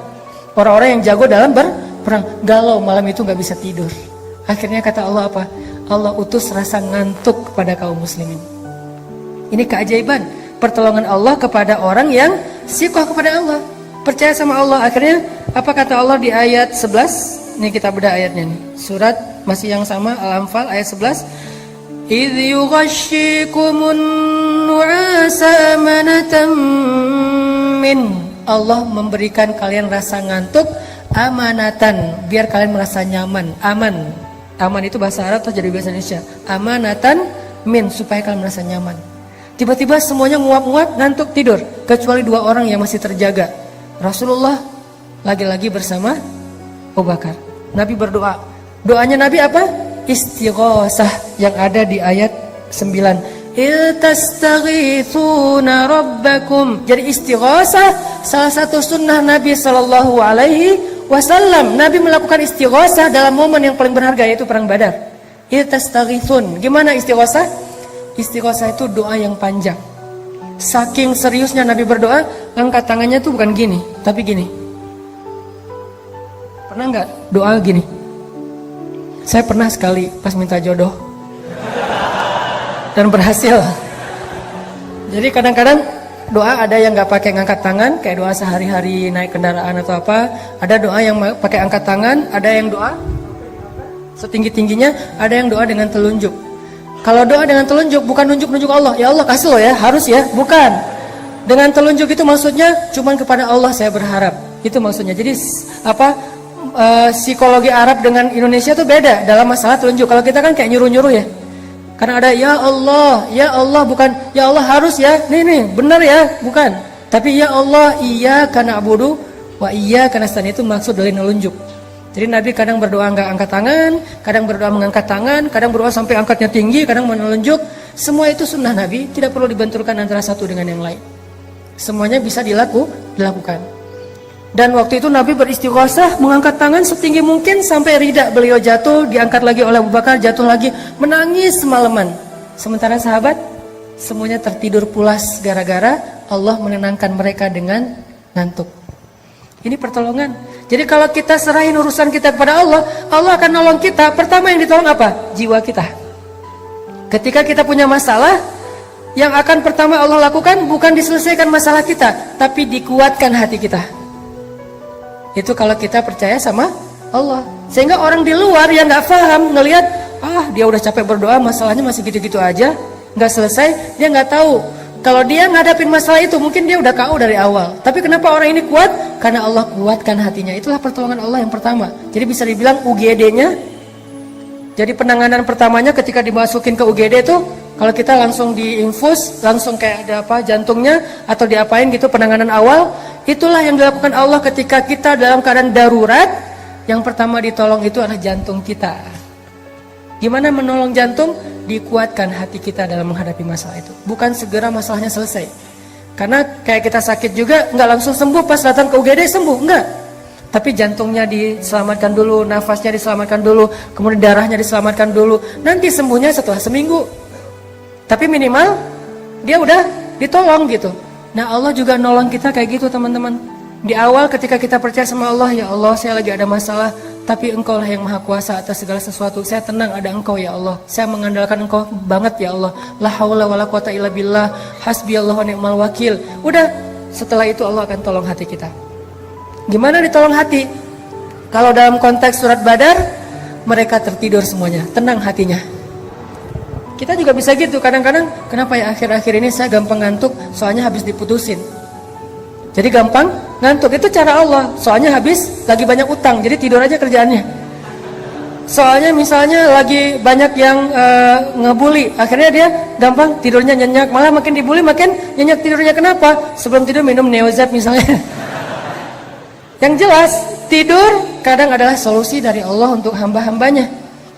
Orang-orang yang jago dalam perang, galau malam itu gak bisa tidur. Akhirnya kata Allah apa? Allah utus rasa ngantuk kepada kaum muslimin. Ini keajaiban pertolongan Allah kepada orang yang sikoh kepada Allah, percaya sama Allah. Akhirnya apa kata Allah di ayat 11? Ini kita bedah ayatnya nih. Surat masih yang sama, Al-Anfal ayat 11. إِذْ يُغَشِّيكُمُ النُّعَاسَ أَمَنَةً مِّنْ. Allah memberikan kalian rasa ngantuk amanatan, biar kalian merasa nyaman. Aman itu bahasa Arab atau jadi bahasa Indonesia. Amanatan min, supaya kalian merasa nyaman. Tiba-tiba semuanya nguap-nguap, ngantuk, tidur, kecuali 2 orang yang masih terjaga. Rasulullah lagi-lagi bersama Abu Bakar. Nabi berdoa. Doanya Nabi apa? Istighosah yang ada di ayat 9. Iltastaghithuna rabbakum. Jadi istighosah salah satu sunnah Nabi sallallahu alaihi wasallam. Nabi melakukan istighosah dalam momen yang paling berharga, yaitu perang Badar. Iltastaghithun. Gimana istighosah? Istighosah itu doa yang panjang. Saking seriusnya Nabi berdoa, angkat tangannya tuh bukan gini, tapi gini. Pernah nggak doa gini? Saya pernah sekali pas minta jodoh dan berhasil. Jadi kadang-kadang doa ada yang nggak pakai ngangkat tangan, kayak doa sehari-hari naik kendaraan atau apa. Ada doa yang pakai angkat tangan, ada yang doa setinggi-tingginya, ada yang doa dengan telunjuk. Kalau doa dengan telunjuk bukan nunjuk-nunjuk Allah, ya Allah kasih lo ya, harus ya, bukan. Dengan telunjuk itu maksudnya cuman kepada Allah saya berharap. Itu maksudnya. Jadi apa? Psikologi Arab dengan Indonesia tuh beda dalam masalah telunjuk. Kalau kita kan kayak nyuruh-nyuruh ya. Karena ada ya Allah bukan ya Allah harus ya. Nih benar ya, bukan. Tapi ya Allah iyyaka na'budu wa iyyaka nasta'in, itu maksud dari nelunjuk. Jadi Nabi kadang berdoa enggak angkat tangan, kadang berdoa mengangkat tangan, kadang berdoa sampai angkatnya tinggi, kadang menelunjuk. Semua itu sunnah Nabi, tidak perlu dibenturkan antara satu dengan yang lain. Semuanya bisa dilakukan. Dan waktu itu Nabi beristighosah, mengangkat tangan setinggi mungkin sampai rida beliau jatuh, diangkat lagi oleh Abu Bakar, jatuh lagi, menangis semalaman. Sementara sahabat semuanya tertidur pulas gara-gara Allah menenangkan mereka dengan ngantuk. Ini pertolongan. Jadi kalau kita serahin urusan kita kepada Allah, Allah akan nolong kita. Pertama yang ditolong apa? Jiwa kita. Ketika kita punya masalah, yang akan pertama Allah lakukan bukan diselesaikan masalah kita, tapi dikuatkan hati kita. Itu kalau kita percaya sama Allah. Sehingga orang di luar yang gak paham ngelihat, dia udah capek berdoa, masalahnya masih gitu-gitu aja, gak selesai. Dia gak tahu kalau dia ngadapin masalah itu mungkin dia udah KO dari awal. Tapi kenapa orang ini kuat? Karena Allah kuatkan hatinya. Itulah pertolongan Allah yang pertama. Jadi bisa dibilang UGD-nya. Jadi penanganan pertamanya ketika dimasukin ke UGD itu, kalau kita langsung diinfus, langsung kayak ada apa jantungnya atau diapain gitu, penanganan awal. Itulah yang dilakukan Allah ketika kita dalam keadaan darurat. Yang pertama ditolong itu adalah jantung kita. Gimana menolong jantung? Dikuatkan hati kita dalam menghadapi masalah itu. Bukan segera masalahnya selesai. Karena kayak kita sakit juga nggak langsung sembuh pas datang ke UGD sembuh, enggak. Tapi jantungnya diselamatkan dulu, nafasnya diselamatkan dulu, kemudian darahnya diselamatkan dulu. Nanti sembuhnya setelah seminggu. Tapi minimal dia udah ditolong gitu. Nah Allah juga nolong kita kayak gitu teman-teman. Di awal ketika kita percaya sama Allah, ya Allah saya lagi ada masalah, tapi Engkau lah yang maha kuasa atas segala sesuatu. Saya tenang ada Engkau ya Allah. Saya mengandalkan Engkau banget ya Allah. La haula wala quwata illa billah. Hasbiyallahu wa ni'mal wakil. Udah, setelah itu Allah akan tolong hati kita. Gimana ditolong hati? Kalau dalam konteks surat Badar, mereka tertidur semuanya, tenang hatinya. Kita juga bisa gitu, kadang-kadang kenapa ya akhir-akhir ini saya gampang ngantuk, soalnya habis diputusin. Jadi gampang ngantuk, itu cara Allah. Soalnya habis lagi banyak utang, jadi tidur aja kerjaannya. Soalnya misalnya lagi banyak yang ngebully, akhirnya dia gampang tidurnya nyenyak. Malah makin dibully makin nyenyak tidurnya. Kenapa? Sebelum tidur minum Neozat misalnya. Yang jelas tidur kadang adalah solusi dari Allah untuk hamba-hambanya,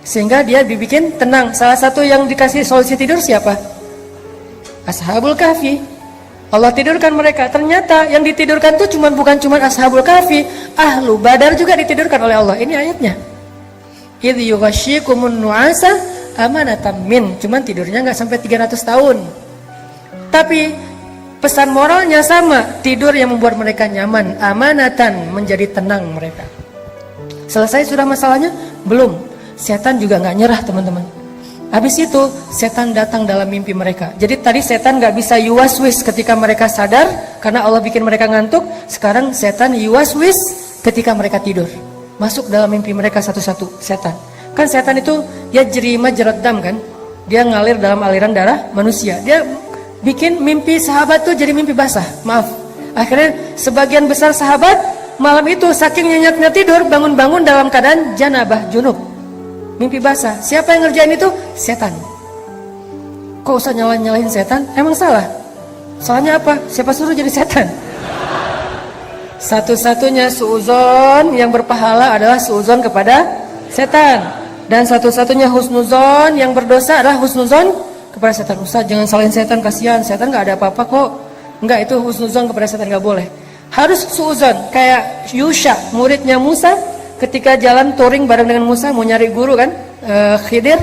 sehingga dia dibikin tenang. Salah satu yang dikasih solusi tidur siapa? Ashabul Kahfi. Allah tidurkan mereka. Ternyata yang ditidurkan itu bukan cuma Ashabul Kahfi, Ahlu Badar juga ditidurkan oleh Allah. Ini ayatnya. Idh yughashshikumun nu'asa amanatan min. Cuman tidurnya nggak sampai 300 tahun. Tapi pesan moralnya sama, tidur yang membuat mereka nyaman, amanatan, menjadi tenang mereka. Selesai sudah masalahnya? Belum. Setan juga nggak nyerah teman-teman. Habis itu setan datang dalam mimpi mereka. Jadi tadi setan nggak bisa yuwaswis ketika mereka sadar karena Allah bikin mereka ngantuk. Sekarang setan yuwaswis ketika mereka tidur. Masuk dalam mimpi mereka satu-satu setan. Kan setan itu ya jerima jerat dam kan? Dia ngalir dalam aliran darah manusia. Dia bikin mimpi sahabat tuh jadi mimpi basah. Maaf. Akhirnya sebagian besar sahabat malam itu saking nyenyaknya tidur bangun-bangun dalam keadaan janabah junub. Mimpi basah. Siapa yang ngerjain itu? Setan. Kok usah nyalahin setan? Emang salah? Salahnya apa? Siapa suruh jadi setan? Satu-satunya suuzon yang berpahala adalah suuzon kepada setan. Dan satu-satunya husnuzon yang berdosa adalah husnuzon kepada setan. Ustaz, jangan salahin setan, kasihan. Setan gak ada apa-apa kok. Enggak, itu husnuzon kepada setan gak boleh. Harus suuzon. Kayak Yusha, muridnya Musa, ketika jalan touring bareng dengan Musa mau nyari guru kan, Khidir,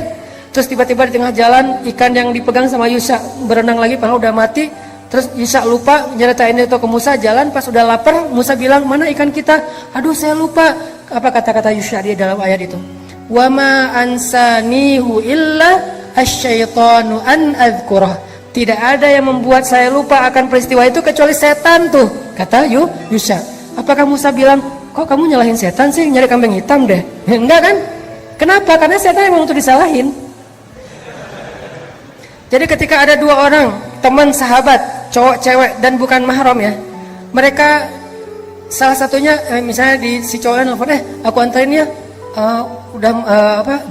terus tiba-tiba di tengah jalan ikan yang dipegang sama Yusha berenang lagi padahal udah mati. Terus Yusha lupa nyeritain itu ke Musa. Jalan pas udah lapar, Musa bilang, mana ikan kita? Aduh saya lupa. Apa kata-kata Yusha dia dalam ayat itu? Wa ma ansanihu illa asyaitanu an adzkurah. Tidak ada yang membuat saya lupa akan peristiwa itu kecuali setan tuh, kata Yusha. Apakah Musa bilang, kok kamu nyalahin setan sih, nyari kambing hitam deh? Enggak kan? Kenapa? Karena setan emang untuk disalahin. Jadi ketika ada dua orang, teman sahabat, cowok cewek dan bukan mahram ya, mereka salah satunya misalnya si cowoknya nelfon, aku anterin ya,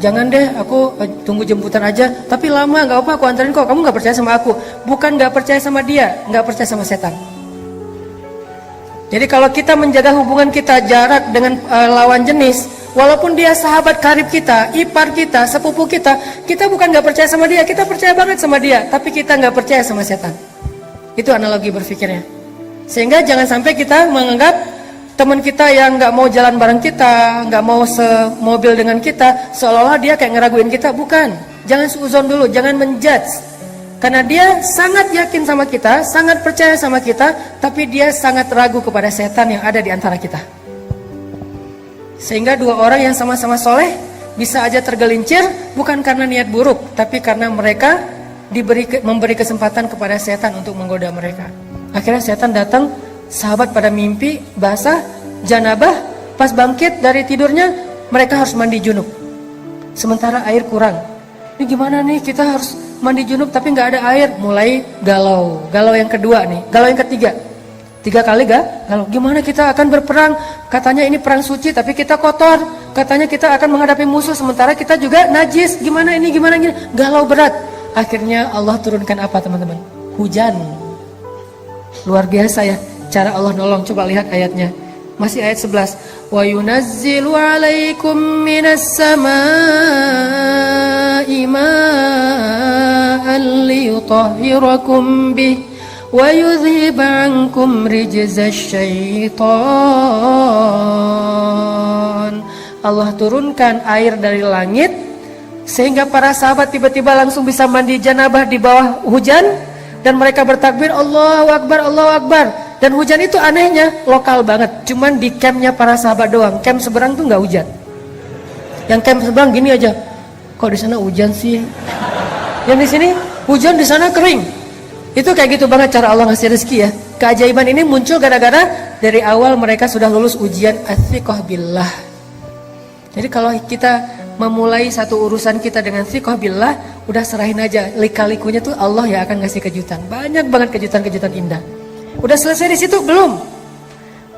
jangan deh, aku tunggu jemputan aja, tapi lama nggak apa, aku anterin kok. Kamu nggak percaya sama aku? Bukan nggak percaya sama dia, nggak percaya sama setan. Jadi kalau kita menjaga hubungan kita jarak dengan lawan jenis, walaupun dia sahabat karib kita, ipar kita, sepupu kita, kita bukan nggak percaya sama dia, kita percaya banget sama dia, tapi kita nggak percaya sama setan. Itu analogi berpikirnya. Sehingga jangan sampai kita menganggap teman kita yang nggak mau jalan bareng kita, nggak mau semobil dengan kita, seolah-olah dia kayak ngeraguin kita. Bukan. Jangan suuzon dulu, jangan menjudge. Karena dia sangat yakin sama kita, sangat percaya sama kita, tapi dia sangat ragu kepada setan yang ada di antara kita. Sehingga dua orang yang sama-sama soleh bisa aja tergelincir, bukan karena niat buruk, tapi karena mereka memberi kesempatan kepada setan untuk menggoda mereka. Akhirnya setan datang, sahabat pada mimpi basah, janabah, pas bangkit dari tidurnya, mereka harus mandi junub. Sementara air kurang. Ini gimana nih, kita harus mandi junub tapi nggak ada air. Mulai galau yang kedua nih, galau yang ketiga, 3 kali galau. Gimana kita akan berperang? Katanya ini perang suci tapi kita kotor. Katanya kita akan menghadapi musuh sementara kita juga najis. Gimana ini, gimana gini? Galau berat. Akhirnya Allah turunkan apa teman-teman? Hujan. Luar biasa ya cara Allah nolong. Coba lihat ayatnya. Masih ayat 11. Wa yunazzilu 'alaikum minas samaa'i ma'an liyutahhirakum bih wa yudhhiba 'ankum rijzasy syaitan. Allah turunkan air dari langit sehingga para sahabat tiba-tiba langsung bisa mandi janabah di bawah hujan dan mereka bertakbir Allahu Akbar, Allahu Akbar. Dan hujan itu anehnya lokal banget, cuman di campnya para sahabat doang. Camp seberang tuh nggak hujan. Yang camp seberang gini aja, kok di sana hujan sih? Yang di sini hujan, di sana kering. Itu kayak gitu banget cara Allah ngasih rezeki ya. Keajaiban ini muncul gara-gara dari awal mereka sudah lulus ujian ats-tsiqah billah. Jadi kalau kita memulai satu urusan kita dengan tsiqah billah, udah serahin aja. Lika-likunya tuh Allah ya akan ngasih kejutan. Banyak banget kejutan-kejutan indah. Udah selesai di situ belum?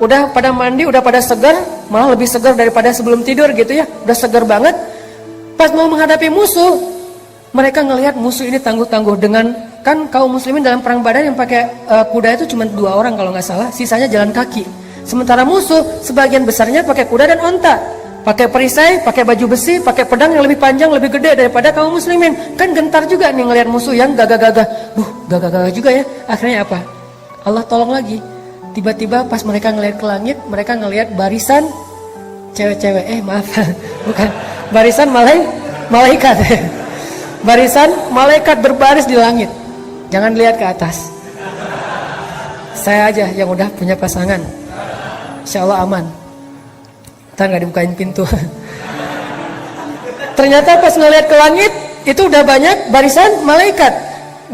Udah pada mandi, udah pada segar, malah lebih segar daripada sebelum tidur gitu ya. Udah segar banget. Pas mau menghadapi musuh, mereka ngelihat musuh ini tangguh-tangguh dengan, kan kaum muslimin dalam perang Badar yang pakai kuda itu cuma 2 orang kalau nggak salah, sisanya jalan kaki. Sementara musuh sebagian besarnya pakai kuda dan onta, pakai perisai, pakai baju besi, pakai pedang yang lebih panjang, lebih gede daripada kaum muslimin. Kan gentar juga nih ngelihat musuh yang gagah-gagah. Gagah-gagah juga ya. Akhirnya apa? Allah tolong lagi. Tiba-tiba pas mereka ngelihat ke langit, mereka ngelihat barisan cewek-cewek, maaf, bukan barisan malaikat. Barisan malaikat berbaris di langit. Jangan lihat ke atas. Saya aja yang udah punya pasangan, insya Allah aman. Ntar nggak dibukain pintu. Ternyata pas ngeliat ke langit itu udah banyak barisan malaikat.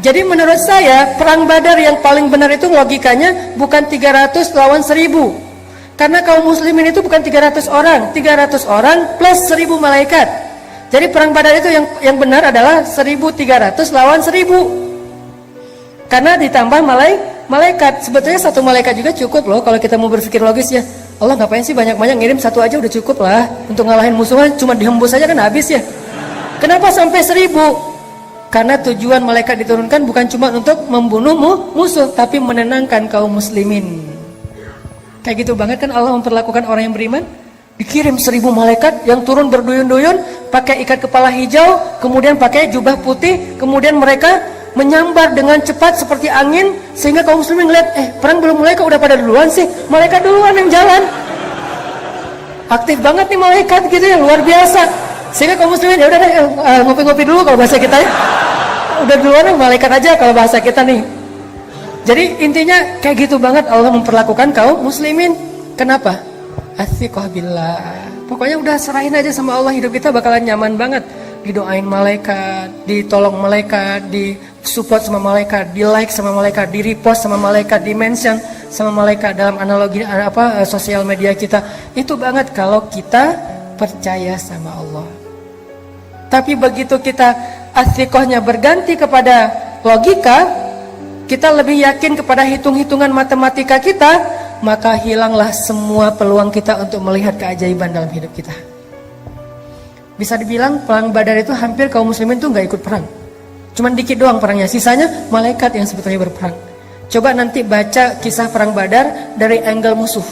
Jadi menurut saya perang Badar yang paling benar itu logikanya bukan 300 lawan 1000. Karena kaum muslimin itu bukan 300 orang, 300 orang plus 1000 malaikat. Jadi perang Badar itu yang benar adalah 1300 lawan 1000. Karena ditambah malaikat. Sebetulnya satu malaikat juga cukup loh kalau kita mau berpikir logis ya. Allah ngapain sih banyak-banyak, ngirim satu aja udah cukup lah. Untuk ngalahin musuhnya cuma dihembus aja kan habis ya. Kenapa sampai 1000? Karena tujuan malaikat diturunkan bukan cuma untuk membunuh musuh, tapi menenangkan kaum muslimin. Kayak gitu banget kan Allah memperlakukan orang yang beriman. Dikirim 1000 malaikat yang turun berduyun-duyun, pakai ikat kepala hijau, kemudian pakai jubah putih, kemudian mereka menyambar dengan cepat seperti angin, sehingga kaum muslimin ngeliat, perang belum mulai kok udah pada duluan sih, malaikat duluan yang jalan. Aktif banget nih malaikat gitu ya, luar biasa. Sehingga kaum muslimin ya udah deh, ngopi-ngopi dulu kalau bahasa kita ya. Udah duluan malaikat aja kalau bahasa kita nih. Jadi intinya kayak gitu banget Allah memperlakukan kaum muslimin. Kenapa? Athiqah billah. Pokoknya udah serahin aja sama Allah, hidup kita bakalan nyaman banget. Didoain malaikat, ditolong malaikat, disupport sama malaikat, di like sama malaikat, di repost sama malaikat, di mention sama malaikat dalam analogi sosial media kita. Itu banget kalau kita percaya sama Allah. Tapi begitu kita athiqahnya berganti kepada logika, kita lebih yakin kepada hitung-hitungan matematika kita, maka hilanglah semua peluang kita untuk melihat keajaiban dalam hidup kita. Bisa dibilang perang Badar itu hampir kaum muslimin tuh nggak ikut perang, cuman dikit doang perangnya, sisanya malaikat yang sebetulnya berperang. Coba nanti baca kisah perang Badar dari angle musuh.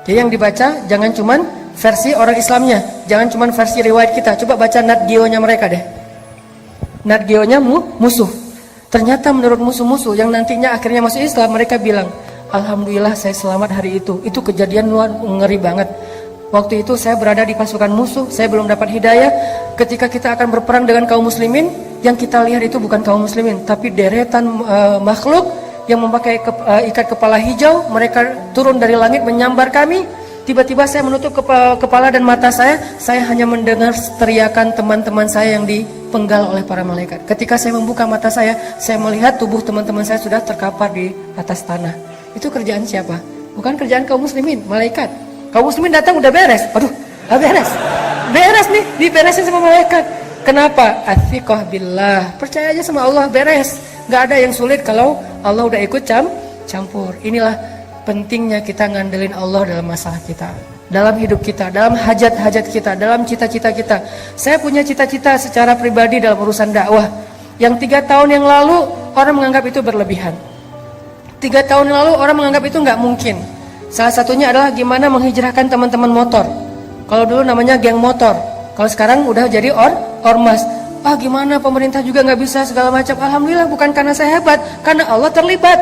Jadi yang dibaca jangan cuman versi orang Islamnya, jangan cuman versi riwayat kita. Coba baca Nat Geo-nya mereka deh. Nat Geo-nya musuh. Ternyata menurut musuh-musuh yang nantinya akhirnya masuk Islam, mereka bilang, alhamdulillah saya selamat hari itu. Itu kejadian luar ngeri banget. Waktu itu saya berada di pasukan musuh, saya belum dapat hidayah. Ketika kita akan berperang dengan kaum muslimin, yang kita lihat itu bukan kaum muslimin, tapi deretan makhluk yang memakai ikat kepala hijau. Mereka turun dari langit menyambar kami. Tiba-tiba saya menutup kepala dan mata saya hanya mendengar teriakan teman-teman saya yang dipenggal oleh para malaikat. Ketika saya membuka mata saya melihat tubuh teman-teman saya sudah terkapar di atas tanah. Itu kerjaan siapa? Bukan kerjaan kaum muslimin, malaikat. Kaum muslimin datang udah beres. Aduh, beres. Beres nih, diberesin sama malaikat. Kenapa? Athiqah billah. Percaya aja sama Allah, beres. Gak ada yang sulit kalau Allah udah ikut campur. Inilah pentingnya kita ngandelin Allah dalam masalah kita, dalam hidup kita, dalam hajat-hajat kita, dalam cita-cita kita. Saya punya cita-cita secara pribadi dalam urusan dakwah yang 3 tahun yang lalu orang menganggap itu berlebihan. 3 tahun yang lalu orang menganggap itu nggak mungkin. Salah satunya adalah gimana menghijrahkan teman-teman motor. Kalau dulu namanya geng motor, kalau sekarang udah jadi ormas. Gimana pemerintah juga nggak bisa segala macam. Alhamdulillah bukan karena saya hebat, karena Allah terlibat.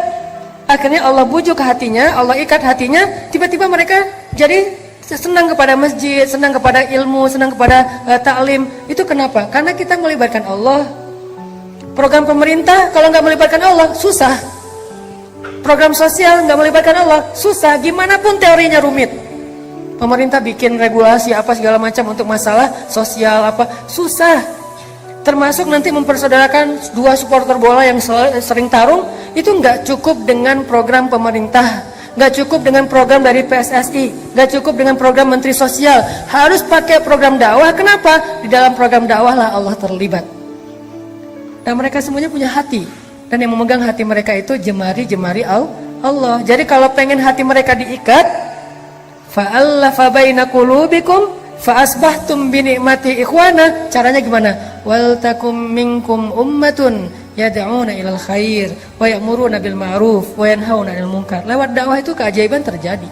Akhirnya Allah bujuk hatinya, Allah ikat hatinya, tiba-tiba mereka jadi senang kepada masjid, senang kepada ilmu, senang kepada ta'lim. Itu kenapa? Karena kita melibatkan Allah. Program pemerintah kalau nggak melibatkan Allah, susah. Program sosial nggak melibatkan Allah, susah. Gimana pun teorinya rumit. Pemerintah bikin regulasi apa segala macam untuk masalah sosial apa, susah. Termasuk nanti mempersaudarakan 2 supporter bola yang sering tarung, itu nggak cukup dengan program pemerintah, nggak cukup dengan program dari PSSI, nggak cukup dengan program Menteri Sosial, harus pakai program dakwah. Kenapa? Di dalam program dakwah lah Allah terlibat. Dan mereka semuanya punya hati, dan yang memegang hati mereka itu jemari-jemari Allah. Jadi kalau pengen hati mereka diikat, fa'allafa baina qulubikum fa'asbahtum binikmati ikhwana. Caranya gimana? Wal takum minkum ummatun yad'una ilal khair wa ya'muruna bil ma'ruf wa yanhauna 'anil munkar. Lewat dakwah itu keajaiban terjadi.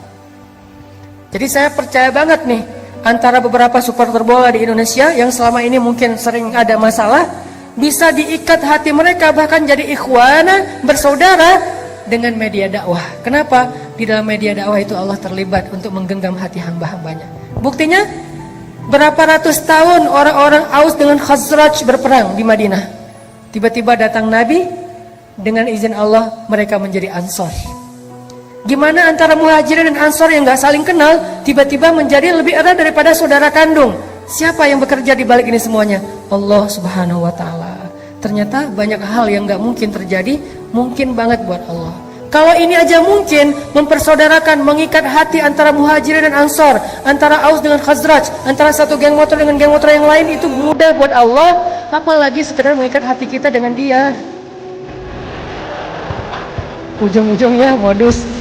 Jadi saya percaya banget nih, antara beberapa supporter bola di Indonesia yang selama ini mungkin sering ada masalah, bisa diikat hati mereka bahkan jadi ikhwana, bersaudara dengan media dakwah. Kenapa? Di dalam media dakwah itu Allah terlibat untuk menggenggam hati hamba-hambanya. Buktinya berapa ratus tahun orang-orang Aus dengan Khazraj berperang di Madinah. Tiba-tiba datang Nabi, dengan izin Allah mereka menjadi Ansor. Gimana antara Muhajirin dan Ansor yang gak saling kenal tiba-tiba menjadi lebih erat daripada saudara kandung? Siapa yang bekerja di balik ini semuanya? Allah Subhanahu wa Ta'ala. Ternyata banyak hal yang gak mungkin terjadi, mungkin banget buat Allah. Kalau ini aja mungkin mempersaudarakan, mengikat hati antara Muhajirin dan Ansor, antara Aus dengan Khazraj, antara satu geng motor dengan geng motor yang lain, itu mudah buat Allah. Apalagi sekedar mengikat hati kita dengan dia. Ujung-ujungnya modus.